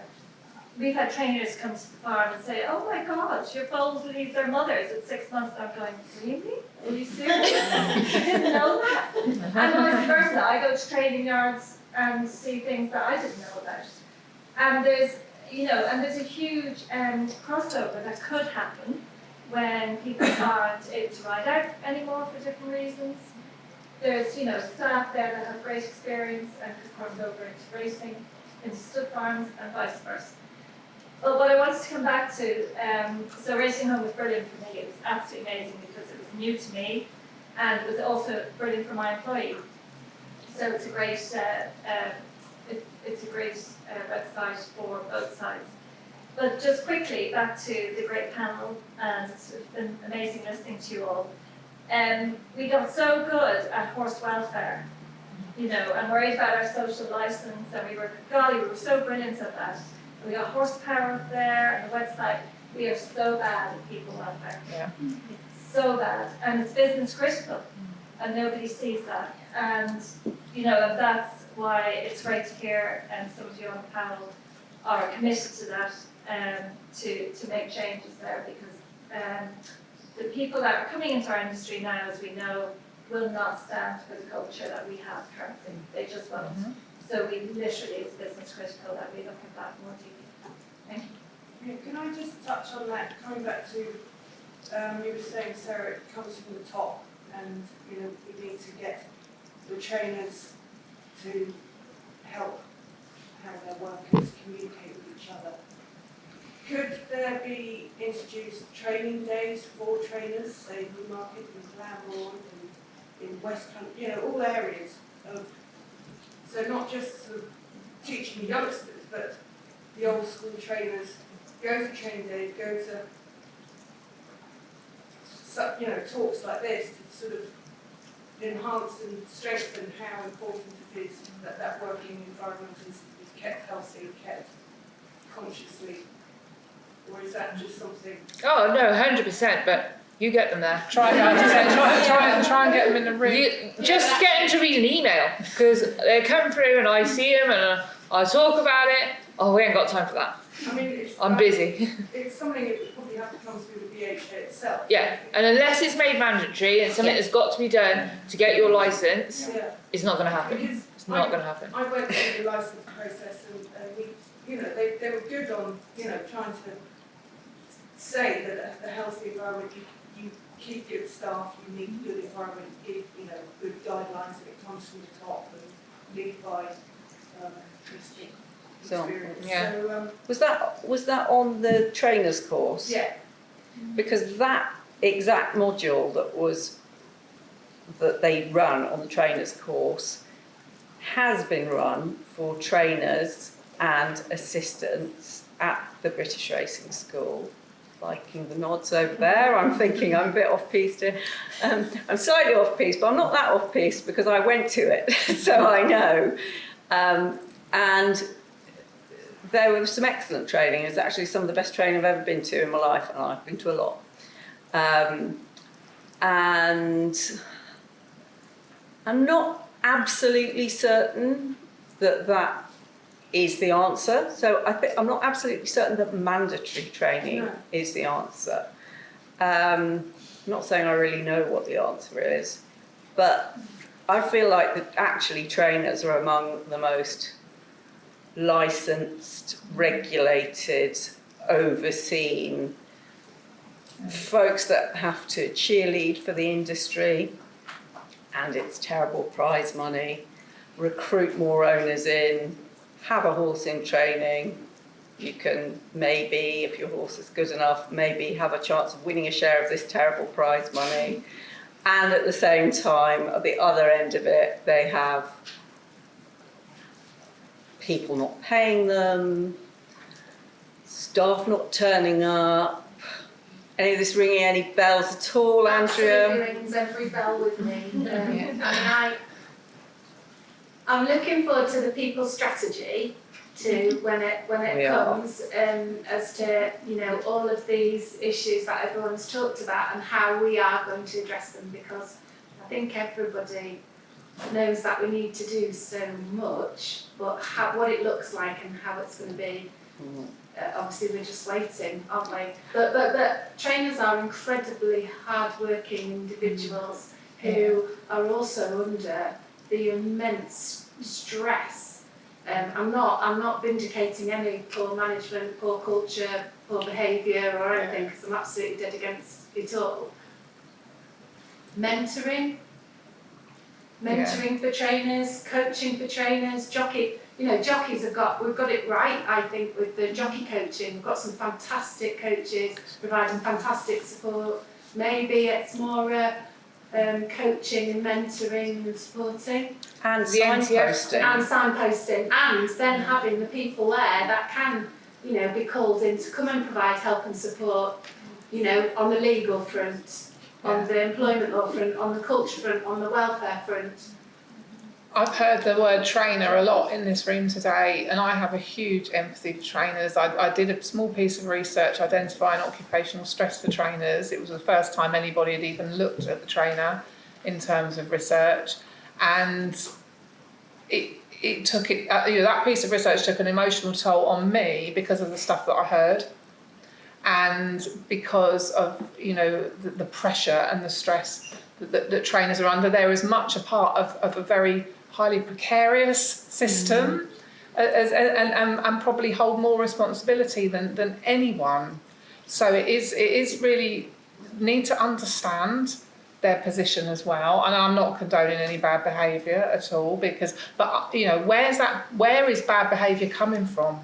We've had trainers come to the farm and say, "Oh my God, your foals leave their mothers at 6 months." I'm going, "Really? Are you serious? You didn't know that?" And vice versa. I go to training yards and see things that I didn't know about. And there's a huge crossover that could happen when people aren't able to ride out anymore for different reasons. There's staff there that have great experience and could cross over into racing, into stud farms, and vice versa. But what I wanted to come back to, so Racing Home was brilliant for me. It was absolutely amazing because it was new to me, and it was also brilliant for my employee. So it's a great, website for both sides. But just quickly back to the great panel, and it's been amazing listening to you all. We got so good at horse welfare, and worried about our social license, and we were so brilliant at that. We got horsepower up there and the website. We are so bad at people welfare. Yeah. So bad. And it's business critical. And nobody sees that. And that's why it's great to hear, and some of you on the panel are committed to that, to make changes there, because the people that are coming into our industry now, as we know, will not stand for the culture that we have currently. They just won't. Mm-hmm. So it's business critical that we look at that more deeply. Thank you. Yeah, can I just touch on that, coming back to, you were saying, Sarah, it comes from the top, and we need to get the trainers to help how their workers communicate with each other. Could there be introduced training days for trainers, say Newmarket and Glamorgan and in West Country, all areas of, so not just sort of teaching the youngsters, but the old school trainers go to training days, go to talks like this to sort of enhance and strengthen how important it is that working environment is kept healthy, kept consciously, or is that just something? Oh no, 100%. But you get them there. Try and get them in the room. Just get them to read an email, because they come through and I see them and I talk about it. Oh, we ain't got time for that. I mean, I'm busy. It's something that would probably have to come through the BHA itself. Yeah, and unless it's made mandatory and something that's got to be done to get your licence, it's not going to happen. Because It's not going to happen. I went through the licence process and we, you know, they were good on, you know, trying to say that a healthy environment, you keep good staff, you need a good environment, give, you know, good guidelines, and it comes from the top and lead by Christian experience. Yeah. So, Was that on the trainer's course? yeah. Because that exact module that they run on the trainer's course has been run for trainers and assistants at the British Racing School. Liking the nods over there. I'm thinking I'm a bit off piste here. I'm slightly off piste, but I'm not that off piste because I went to it, so I know. And there was some excellent training. It was actually some of the best training I've ever been to in my life, and I've been to a lot. And I'm not absolutely certain that is the answer. So I'm not absolutely certain that mandatory training is the answer. I'm not saying I really know what the answer is, but I feel like that actually trainers are among the most licensed, regulated, overseen folks that have to cheerlead for the industry, and it's terrible prize money, recruit more owners in, have a horse in training. You can maybe, if your horse is good enough, maybe have a chance of winning a share of this terrible prize money. And at the same time, at the other end of it, they have people not paying them, staff not turning up. Any of this ringing any bells at all, Andrea? Absolutely rings every bell with me. And I'm looking forward to the people strategy when it comes as to, you know, all of these issues that everyone's talked about and how we are going to address them, because I think everybody knows that we need to do so much, but what it looks like and how it's going to be, obviously we're just waiting, aren't we? But trainers are incredibly hard-working individuals who are also under the immense stress. I'm not vindicating any poor management, poor culture, poor behaviour or anything, because I'm absolutely dead against it all. Mentoring for trainers, coaching for trainers, jockeys we've got it right, I think, with the jockey coaching. We've got some fantastic coaches providing fantastic support. Maybe it's more coaching and mentoring and supporting. And signposting. And signposting. And then having the people there that can, you know, be called in to come and provide help and support, you know, on the legal front, on the employment law front, on the culture front, on the welfare front. I've heard the word trainer a lot in this room today, and I have a huge empathy for trainers. I did a small piece of research identifying occupational stress for trainers. It was the first time anybody had even looked at the trainer in terms of research, and it took it. That piece of research took an emotional toll on me because of the stuff that I heard, and because of the pressure and the stress that trainers are under. They're as much a part of a very highly precarious system and probably hold more responsibility than anyone. So it is really need to understand their position as well. And I'm not condoning any bad behaviour at all, but where is bad behaviour coming from?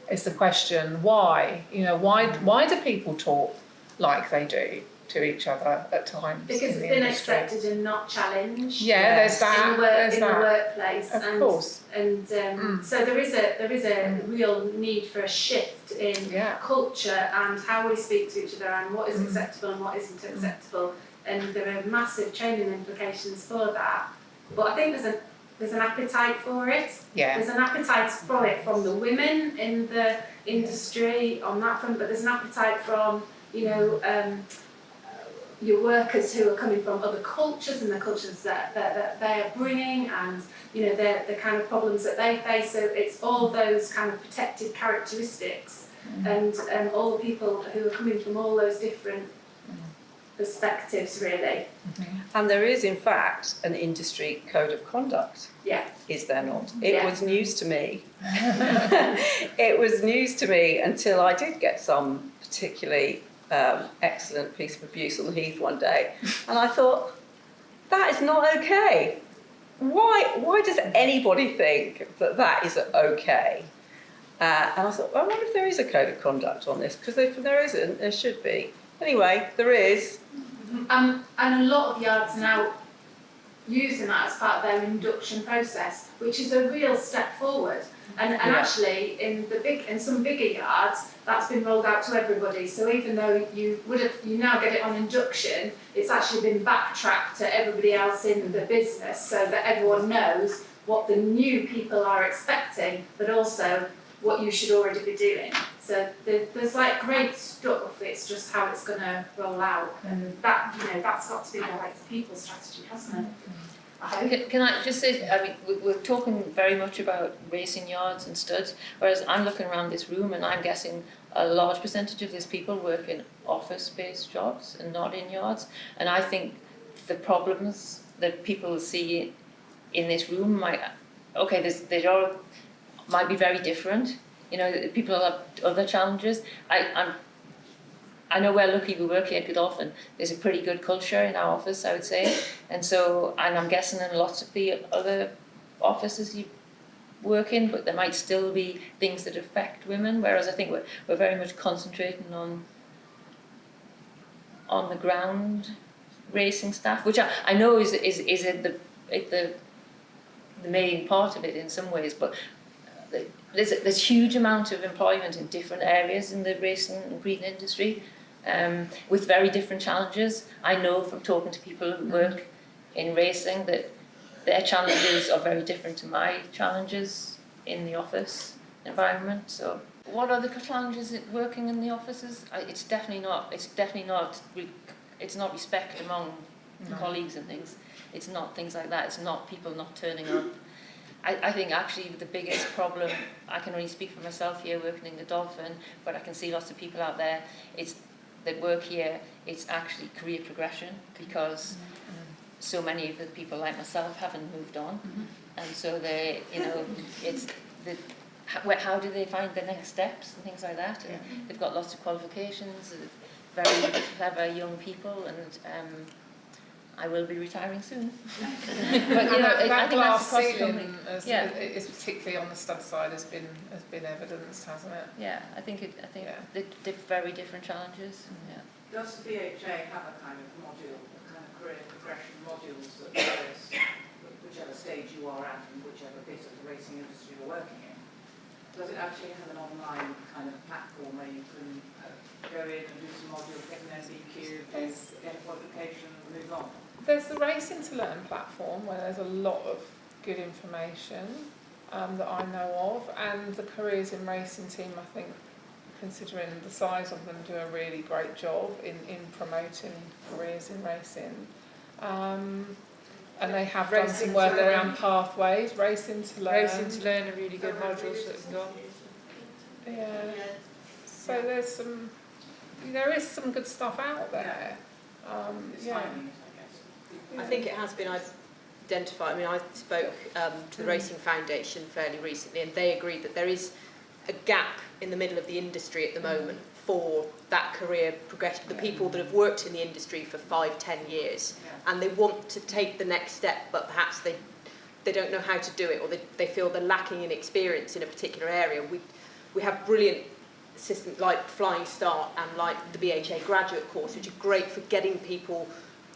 Is the question. Why? Why do people talk like they do to each other at times? Because it's been accepted and not challenged. Yeah, there's that. In the workplace. Of course. And so there is a real need for a shift in culture and how we speak to each other and what is acceptable and what isn't acceptable. And there are massive training implications for that. But I think there's an appetite for it. Yeah. There's an appetite for it from the women in the industry on that front, but there's an appetite from your workers who are coming from other cultures and the cultures that they're bringing, and the kind of problems that they face. So it's all those kind of protected characteristics and all the people who are coming from all those different perspectives, really. And there is, in fact, an industry code of conduct. Yeah. Is there not? It Yeah. was news to me. It was news to me until I did get some particularly excellent piece of abuse on the heath one day. And I thought, that is not okay. Why does anybody think that that is okay? And I thought, well, I wonder if there is a code of conduct on this, because if there isn't, there should be. Anyway, there is. And a lot of yards are now using that as part of their induction process, which is a real step forward. And actually, in some bigger yards, that's been rolled out to everybody. So even though you now get it on induction, it's actually been backtracked to everybody else in the business, so that everyone knows what the new people are expecting, but also what you should already be doing. So there's like great stuff. It's just how it's going to roll out, and that that's got to be the right people strategy, hasn't it? Can I just say, I mean, we're talking very much about racing yards and studs, whereas I'm looking around this room and I'm guessing a large percentage of these people work in office-based jobs and not in yards. And I think the problems that people see in this room might be very different. You know, people have other challenges. I know we're lucky we work here at Godolphin. There's a pretty good culture in our office, I would say. And I'm guessing in lots of the other offices you work in, but there might still be things that affect women, whereas I think we're very much concentrating on the ground racing staff, which I know is the main part of it in some ways, but there's huge amount of employment in different areas in the racing and breeding industry. With very different challenges. I know from talking to people who work in racing that their challenges are very different to my challenges in the office environment. So, what are the challenges in working in the offices? It's definitely not respect among colleagues and things. It's not things like that. It's not people not turning up. I think actually the biggest problem, I can only speak for myself here working in Godolphin, but I can see lots of people out there, that work here, it's actually career progression, because so many of the people like myself haven't moved on, and so they, how do they find the next steps and things like that? And they've got lots of qualifications, very clever young people, and I will be retiring soon. But that I think glass that's across the ceiling company. is particularly on the stud side has been evidenced, hasn't it? Yeah, I think they're very different challenges. Yeah. Does the BHA have a kind of module, a kind of career progression modules that various, whichever stage you are at and whichever bit of the racing industry you're working in? Does it actually have an online kind of platform where you can go in and do some modules, get an NVQ, get a qualification and move on? There's the Racing to Learn platform where there's a lot of good information that I know of, and the Careers in Racing team, I think, considering the size of them, do a really great job in promoting careers in racing. And they have done some work around pathways. Racing to Learn. Racing to Learn are really good modules that have gone. Yeah. So there is some good stuff out there. I think it has been identified. I mean, I spoke to the Racing Foundation fairly recently, and they agreed that there is a gap in the middle of the industry at the moment for that career progression. The people that have worked in the industry for 5-10 years, and they want to take the next step, but perhaps they don't know how to do it, or they feel they're lacking in experience in a particular area. We have brilliant systems like Flying Start and like the BHA graduate course, which are great for getting people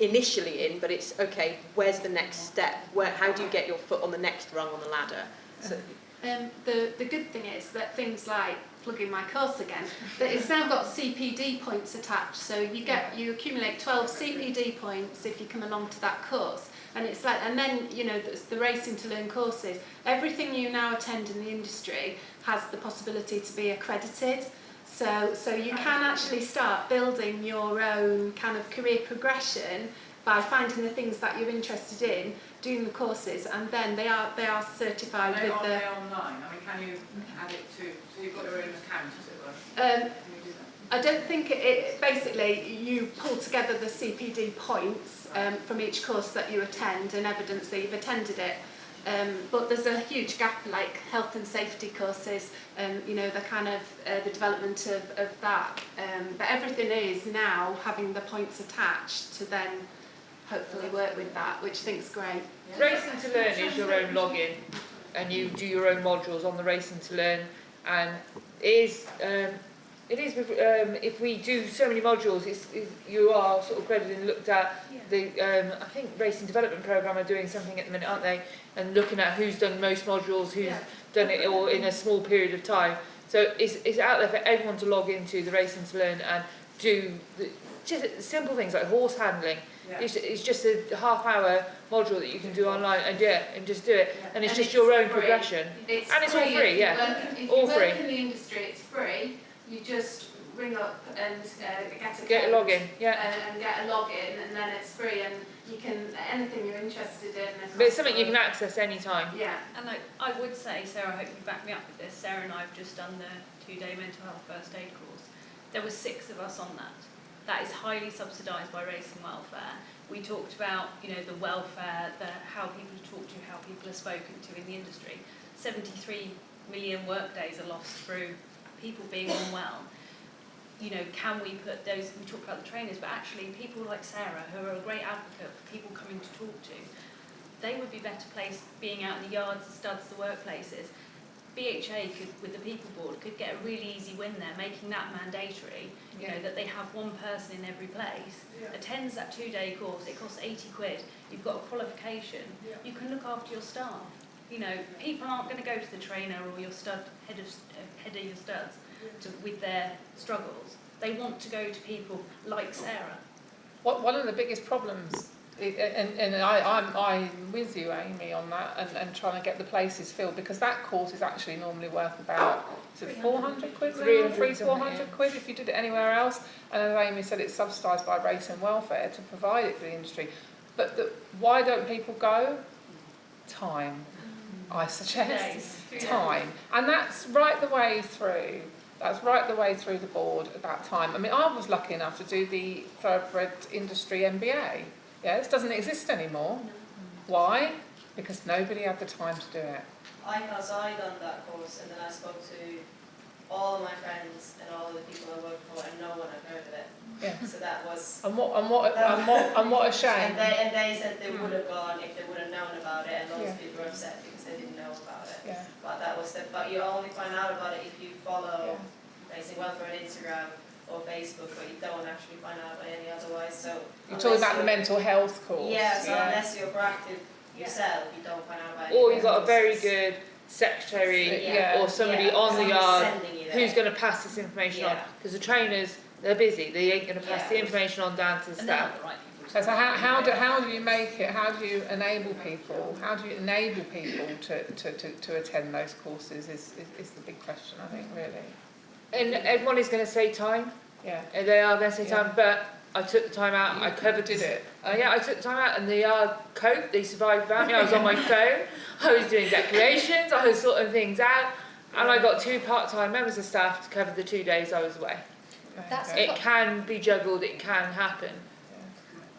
initially in, but it's okay, where's the next step? How do you get your foot on the next rung on the ladder? So, the good thing is that things like plugging my course again, that it's now got CPD points attached, so you accumulate 12 CPD points if you come along to that course, and it's like, and then the Racing to Learn courses, everything you now attend in the industry has the possibility to be accredited. So you can actually start building your own kind of career progression by finding the things that you're interested in, doing the courses, and then they are certified with the. Are they online? I mean, can you add it to? So you've got your own account, as it were. Can you do I don't think it basically you pull together the CPD points from each course that you attend and evidence that you've attended it. But there's a huge gap, like health and safety courses, the kind of the development of that. But everything is now having the points attached to then hopefully work with that, which I think's great. Racing to Learn is your own login, and you do your own modules on the Racing to Learn, and it is with, if we do so many modules, you are sort of credited and looked at. The I think Racing Development Programme are doing something at the minute, aren't they? And looking at who's done most modules, who's done it all in a small period of time. So it's out there for everyone to log into the Racing to Learn and do just simple things like horse handling. Yeah. It's just a half-hour module that you can do online, and just do it, and it's just your own progression, and it's all free, If you work in the industry, it's free. You just ring up and get a login, and get a login, and then it's free, and you can anything you're interested in. But it's something you can access anytime. Yeah. And I would say, Sarah, I hope you back me up with this. Sarah and I have just done the 2-day mental health first aid course. There were 6 of us on that. That is highly subsidised by Racing Welfare. We talked about, the welfare, how people talk to, how people are spoken to in the industry. 73 million work days are lost through people being unwell. Can we put those, we talked about the trainers, but actually people like Sarah, who are a great advocate for people coming to talk to, they would be better placed being out in the yards, the studs, the workplaces. BHA could, with the people board, could get a really easy win there, making that mandatory, that they have one person in every place, attends that 2-day course, it costs 80 quid, you've got a qualification, you can look after your staff. People aren't going to go to the trainer or your head of your studs with their struggles. They want to go to people like Sarah. One of the biggest problems, and I'm with you, Amy, on that, and trying to get the places filled, because that course is actually normally worth about, is it 400 quid? 300-400 quid if you did it anywhere else. And as Amy said, it's subsidised by Racing Welfare to provide it for the industry. But why don't people go? Time, I suggest. Time. And that's right the way through. That's right the way through the board at that time. I mean, I was lucky enough to do the Thoroughbred Industry MBA. This doesn't exist anymore. Why? Because nobody had the time to do it. I done that course, and then I spoke to all of my friends and all of the people I worked for, and no one had heard of it. Yeah. So that was. And what a shame. And they said they would have gone if they would have known about it, and lots of people were upset because they didn't know about it. Yeah. But that was but you only find out about it if you follow Racing Welfare on Instagram or Facebook, but you don't actually find out about any otherwise. So you're talking about the mental health course. Yeah, so unless you're proactive yourself, you don't find out about it. Or you've got a very good secretary or somebody on the yard who's going to pass this information on, because the trainers, they're busy, they ain't going to pass the information on down to the staff. So how do you make it? How do you enable people? How do you enable people to attend those courses? Is the big question, I think, really. And everyone is going to say time. Yeah. They are going to say time, but I took the time out. I covered. Did it? I took the time out, and the yard coped. They survived without me. I was on my phone. I was doing declarations. I was sorting things out, and I got 2 part-time members of staff to cover the 2 days I was away. It can be juggled. It can happen.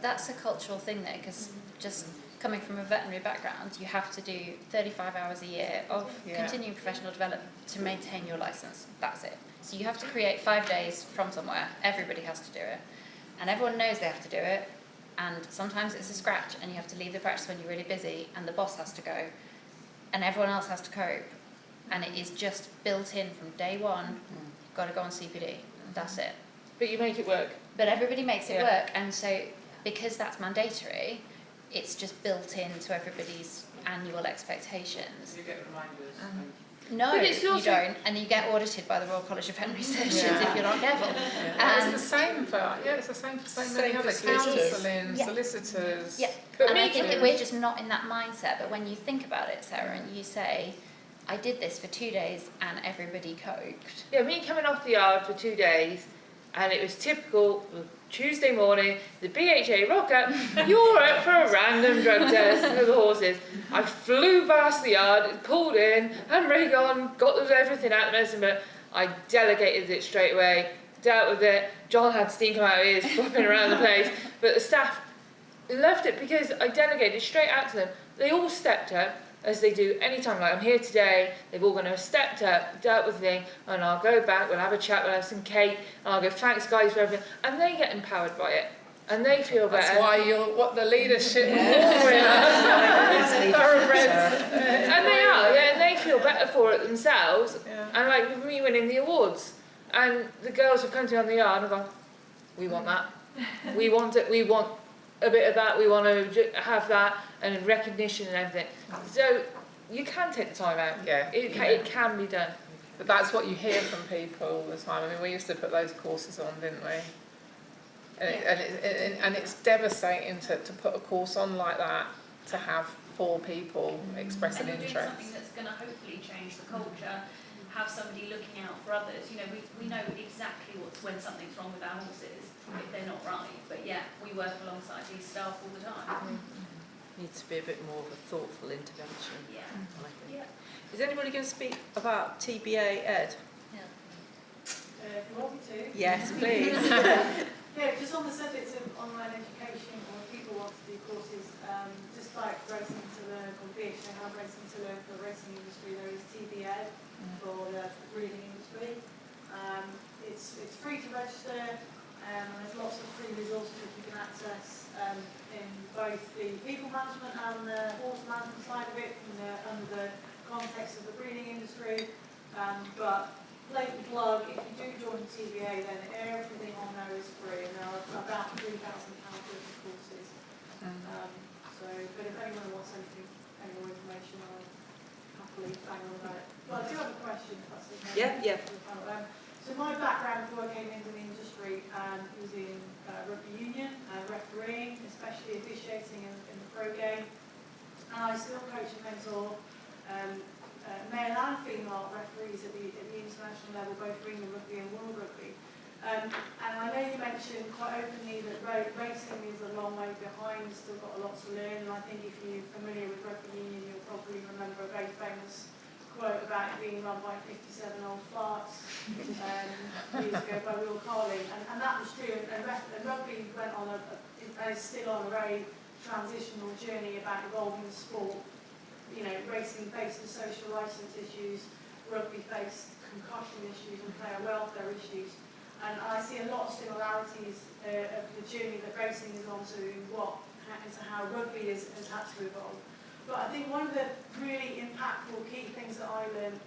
That's a cultural thing though, because just coming from a veterinary background, you have to do 35 hours a year of continuing professional development to maintain your licence. That's it. So you have to create 5 days from somewhere. Everybody has to do it. And everyone knows they have to do it. And sometimes it's a scratch and you have to leave the practice when you're really busy and the boss has to go. And everyone else has to cope. And it is just built in from day one. You've got to go on CPD. That's it. But you make it work. But everybody makes it work. And so because that's mandatory, it's just built into everybody's annual expectations. You get reminders. No, you don't, and you get audited by the Royal College of Veterinary Surgeons if you're not careful. It's the same for so many other counselling, solicitors. Yeah, and I think that we're just not in that mindset. But when you think about it, Sarah, and you say, I did this for 2 days and everybody coped. Yeah, me coming off the yard for 2 days, and it was typical Tuesday morning, the BHA rock up, you're up for a random drug test with the horses. I flew past the yard, pulled in, and rig on, got everything out of the medicine, but I delegated it straight away. dealt with it. John had steam come out of his ears, flopping around the place, but the staff loved it because I delegated straight out to them. They all stepped up, as they do anytime. Like, I'm here today, they've all gonna have stepped up, dealt with the thing, and I'll go back, we'll have a chat, we'll have some cake, and I'll go, thanks guys for everything. And they get empowered by it. And they feel better. That's why you're what the leadership more in us. Thoroughbreds. And they are, yeah, and they feel better for it themselves. Yeah. And like with me winning the awards, and the girls have come to me on the yard and gone, we want that, we want it, we want a bit of that, we want to have that, and recognition and everything. So you can take the time out. Yeah. It can be done. But that's what you hear from people all the time. I mean, we used to put those courses on, didn't we? And it's devastating to put a course on like that, to have 4 people express an and interest. doing something that's going to hopefully change the culture, have somebody looking out for others. You know, we know exactly when something's wrong with our horses, if they're not right, but yeah, we work alongside these staff all the time. Needs to be a bit more of a thoughtful intervention. Yeah. I think. Yeah. Is anybody going to speak about TBA Ed? If you want me to. Yes, please. Yeah, just on the subject of online education, or if people want to do courses, just like Racing to Learn, or BHA have Racing to Learn for the racing industry, there is TBA for the breeding industry. It's free to register, and there's lots of free resources that you can access in both the people management and the horse management side of it, under the context of the breeding industry. But blatant plug, if you do join the TBA, then everything on there is free, and there are about £3,000 worth of courses. So, but if anyone wants any more information, I'll happily bang on about it. But I do have a question, if that's okay. Yeah. So my background before I came into the industry was in rugby union, refereeing, especially officiating in the pro game. And I still coach and mentor male and female referees at the international level, both for England rugby and world rugby. And I know you mentioned quite openly that racing is a long way behind, still got a lot to learn, and I think if you're familiar with rugby union, you'll probably remember a very famous quote about it being run by 57 old farts years ago by Will Carling, and that was true, and rugby went on is still on a very transitional journey about evolving the sport. You know, racing faced the social licence issues, rugby faced concussion issues and player welfare issues. And I see a lot of similarities of the journey that racing is on to into how rugby has had to evolve. But I think one of the really impactful key things that I learned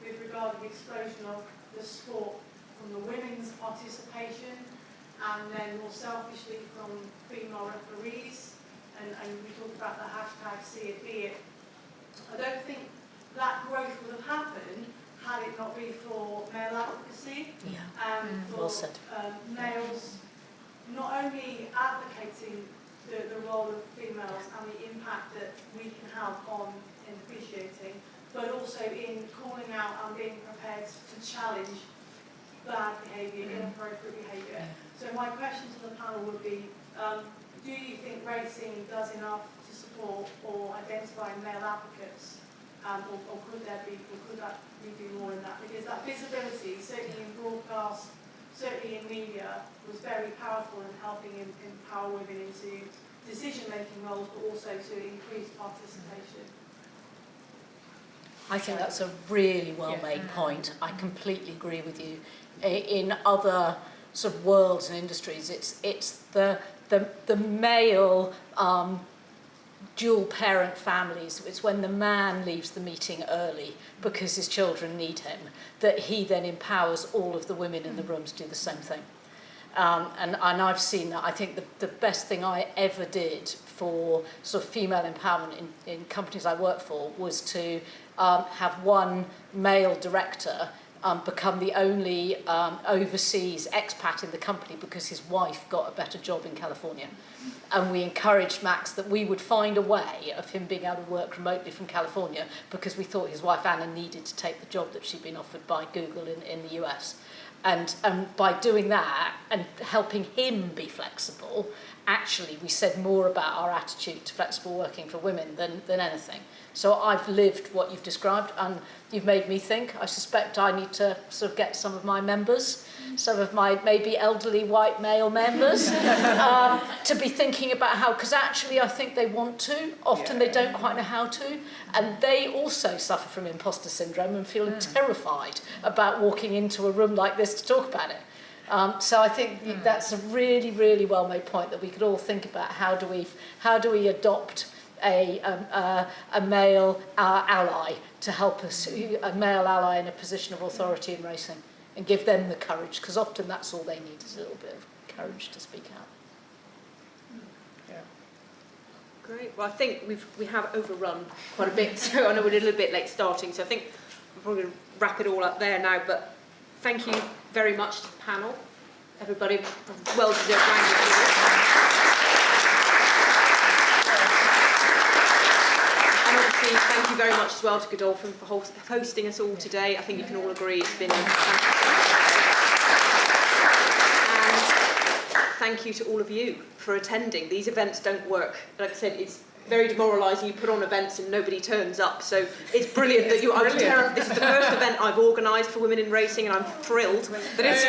with regard to the explosion of the sport from the women's participation, and then more selfishly from female referees, and we talked about the hashtag See It Be It. I don't think that growth would have happened had it not been for male advocacy and for males not only advocating the role of females and the impact that we can have in officiating, but also in calling out and being prepared to challenge bad behaviour, inappropriate behaviour. So my question to the panel would be, do you think racing does enough to support or identify male advocates, or could that we do more in that? Because that visibility, certainly in broadcast, certainly in media, was very powerful in helping empower women into decision-making roles, but also to increase participation. I think that's a really well-made point. I completely agree with you. In other sort of worlds and industries, it's the male dual parent families. It's when the man leaves the meeting early because his children need him that he then empowers all of the women in the room to do the same thing. And I've seen that. I think the best thing I ever did for sort of female empowerment in companies I worked for was to have one male director become the only overseas expat in the company because his wife got a better job in California. And we encouraged Max that we would find a way of him being able to work remotely from California because we thought his wife Anna needed to take the job that she'd been offered by Google in the US. And by doing that and helping him be flexible, actually we said more about our attitude to flexible working for women than anything. So I've lived what you've described, and you've made me think. I suspect I need to sort of get some of my members some of my maybe elderly white male members, to be thinking about how, because actually I think they want to, often they don't quite know how to, and they also suffer from imposter syndrome and feel terrified about walking into a room like this to talk about it. So I think that's a really, really well made point, that we could all think about how do we adopt a male ally to help us, a male ally in a position of authority in racing, and give them the courage, because often that's all they need, is a little bit of courage to speak out. Great. Well, I think we have overrun quite a bit, so I know we're a little bit late starting, so I think we're probably going to wrap it all up there now, but thank you very much to the panel. Everybody, well-deserved round of applause. And obviously, thank you very much as well to Godolphin for hosting us all today. I think you can all agree it's been fantastic. And thank you to all of you for attending. These events don't work. Like I said, it's very demoralising. You put on events and nobody turns up. So it's brilliant that you. This is the first event I've organised for women in racing, and I'm thrilled that it's.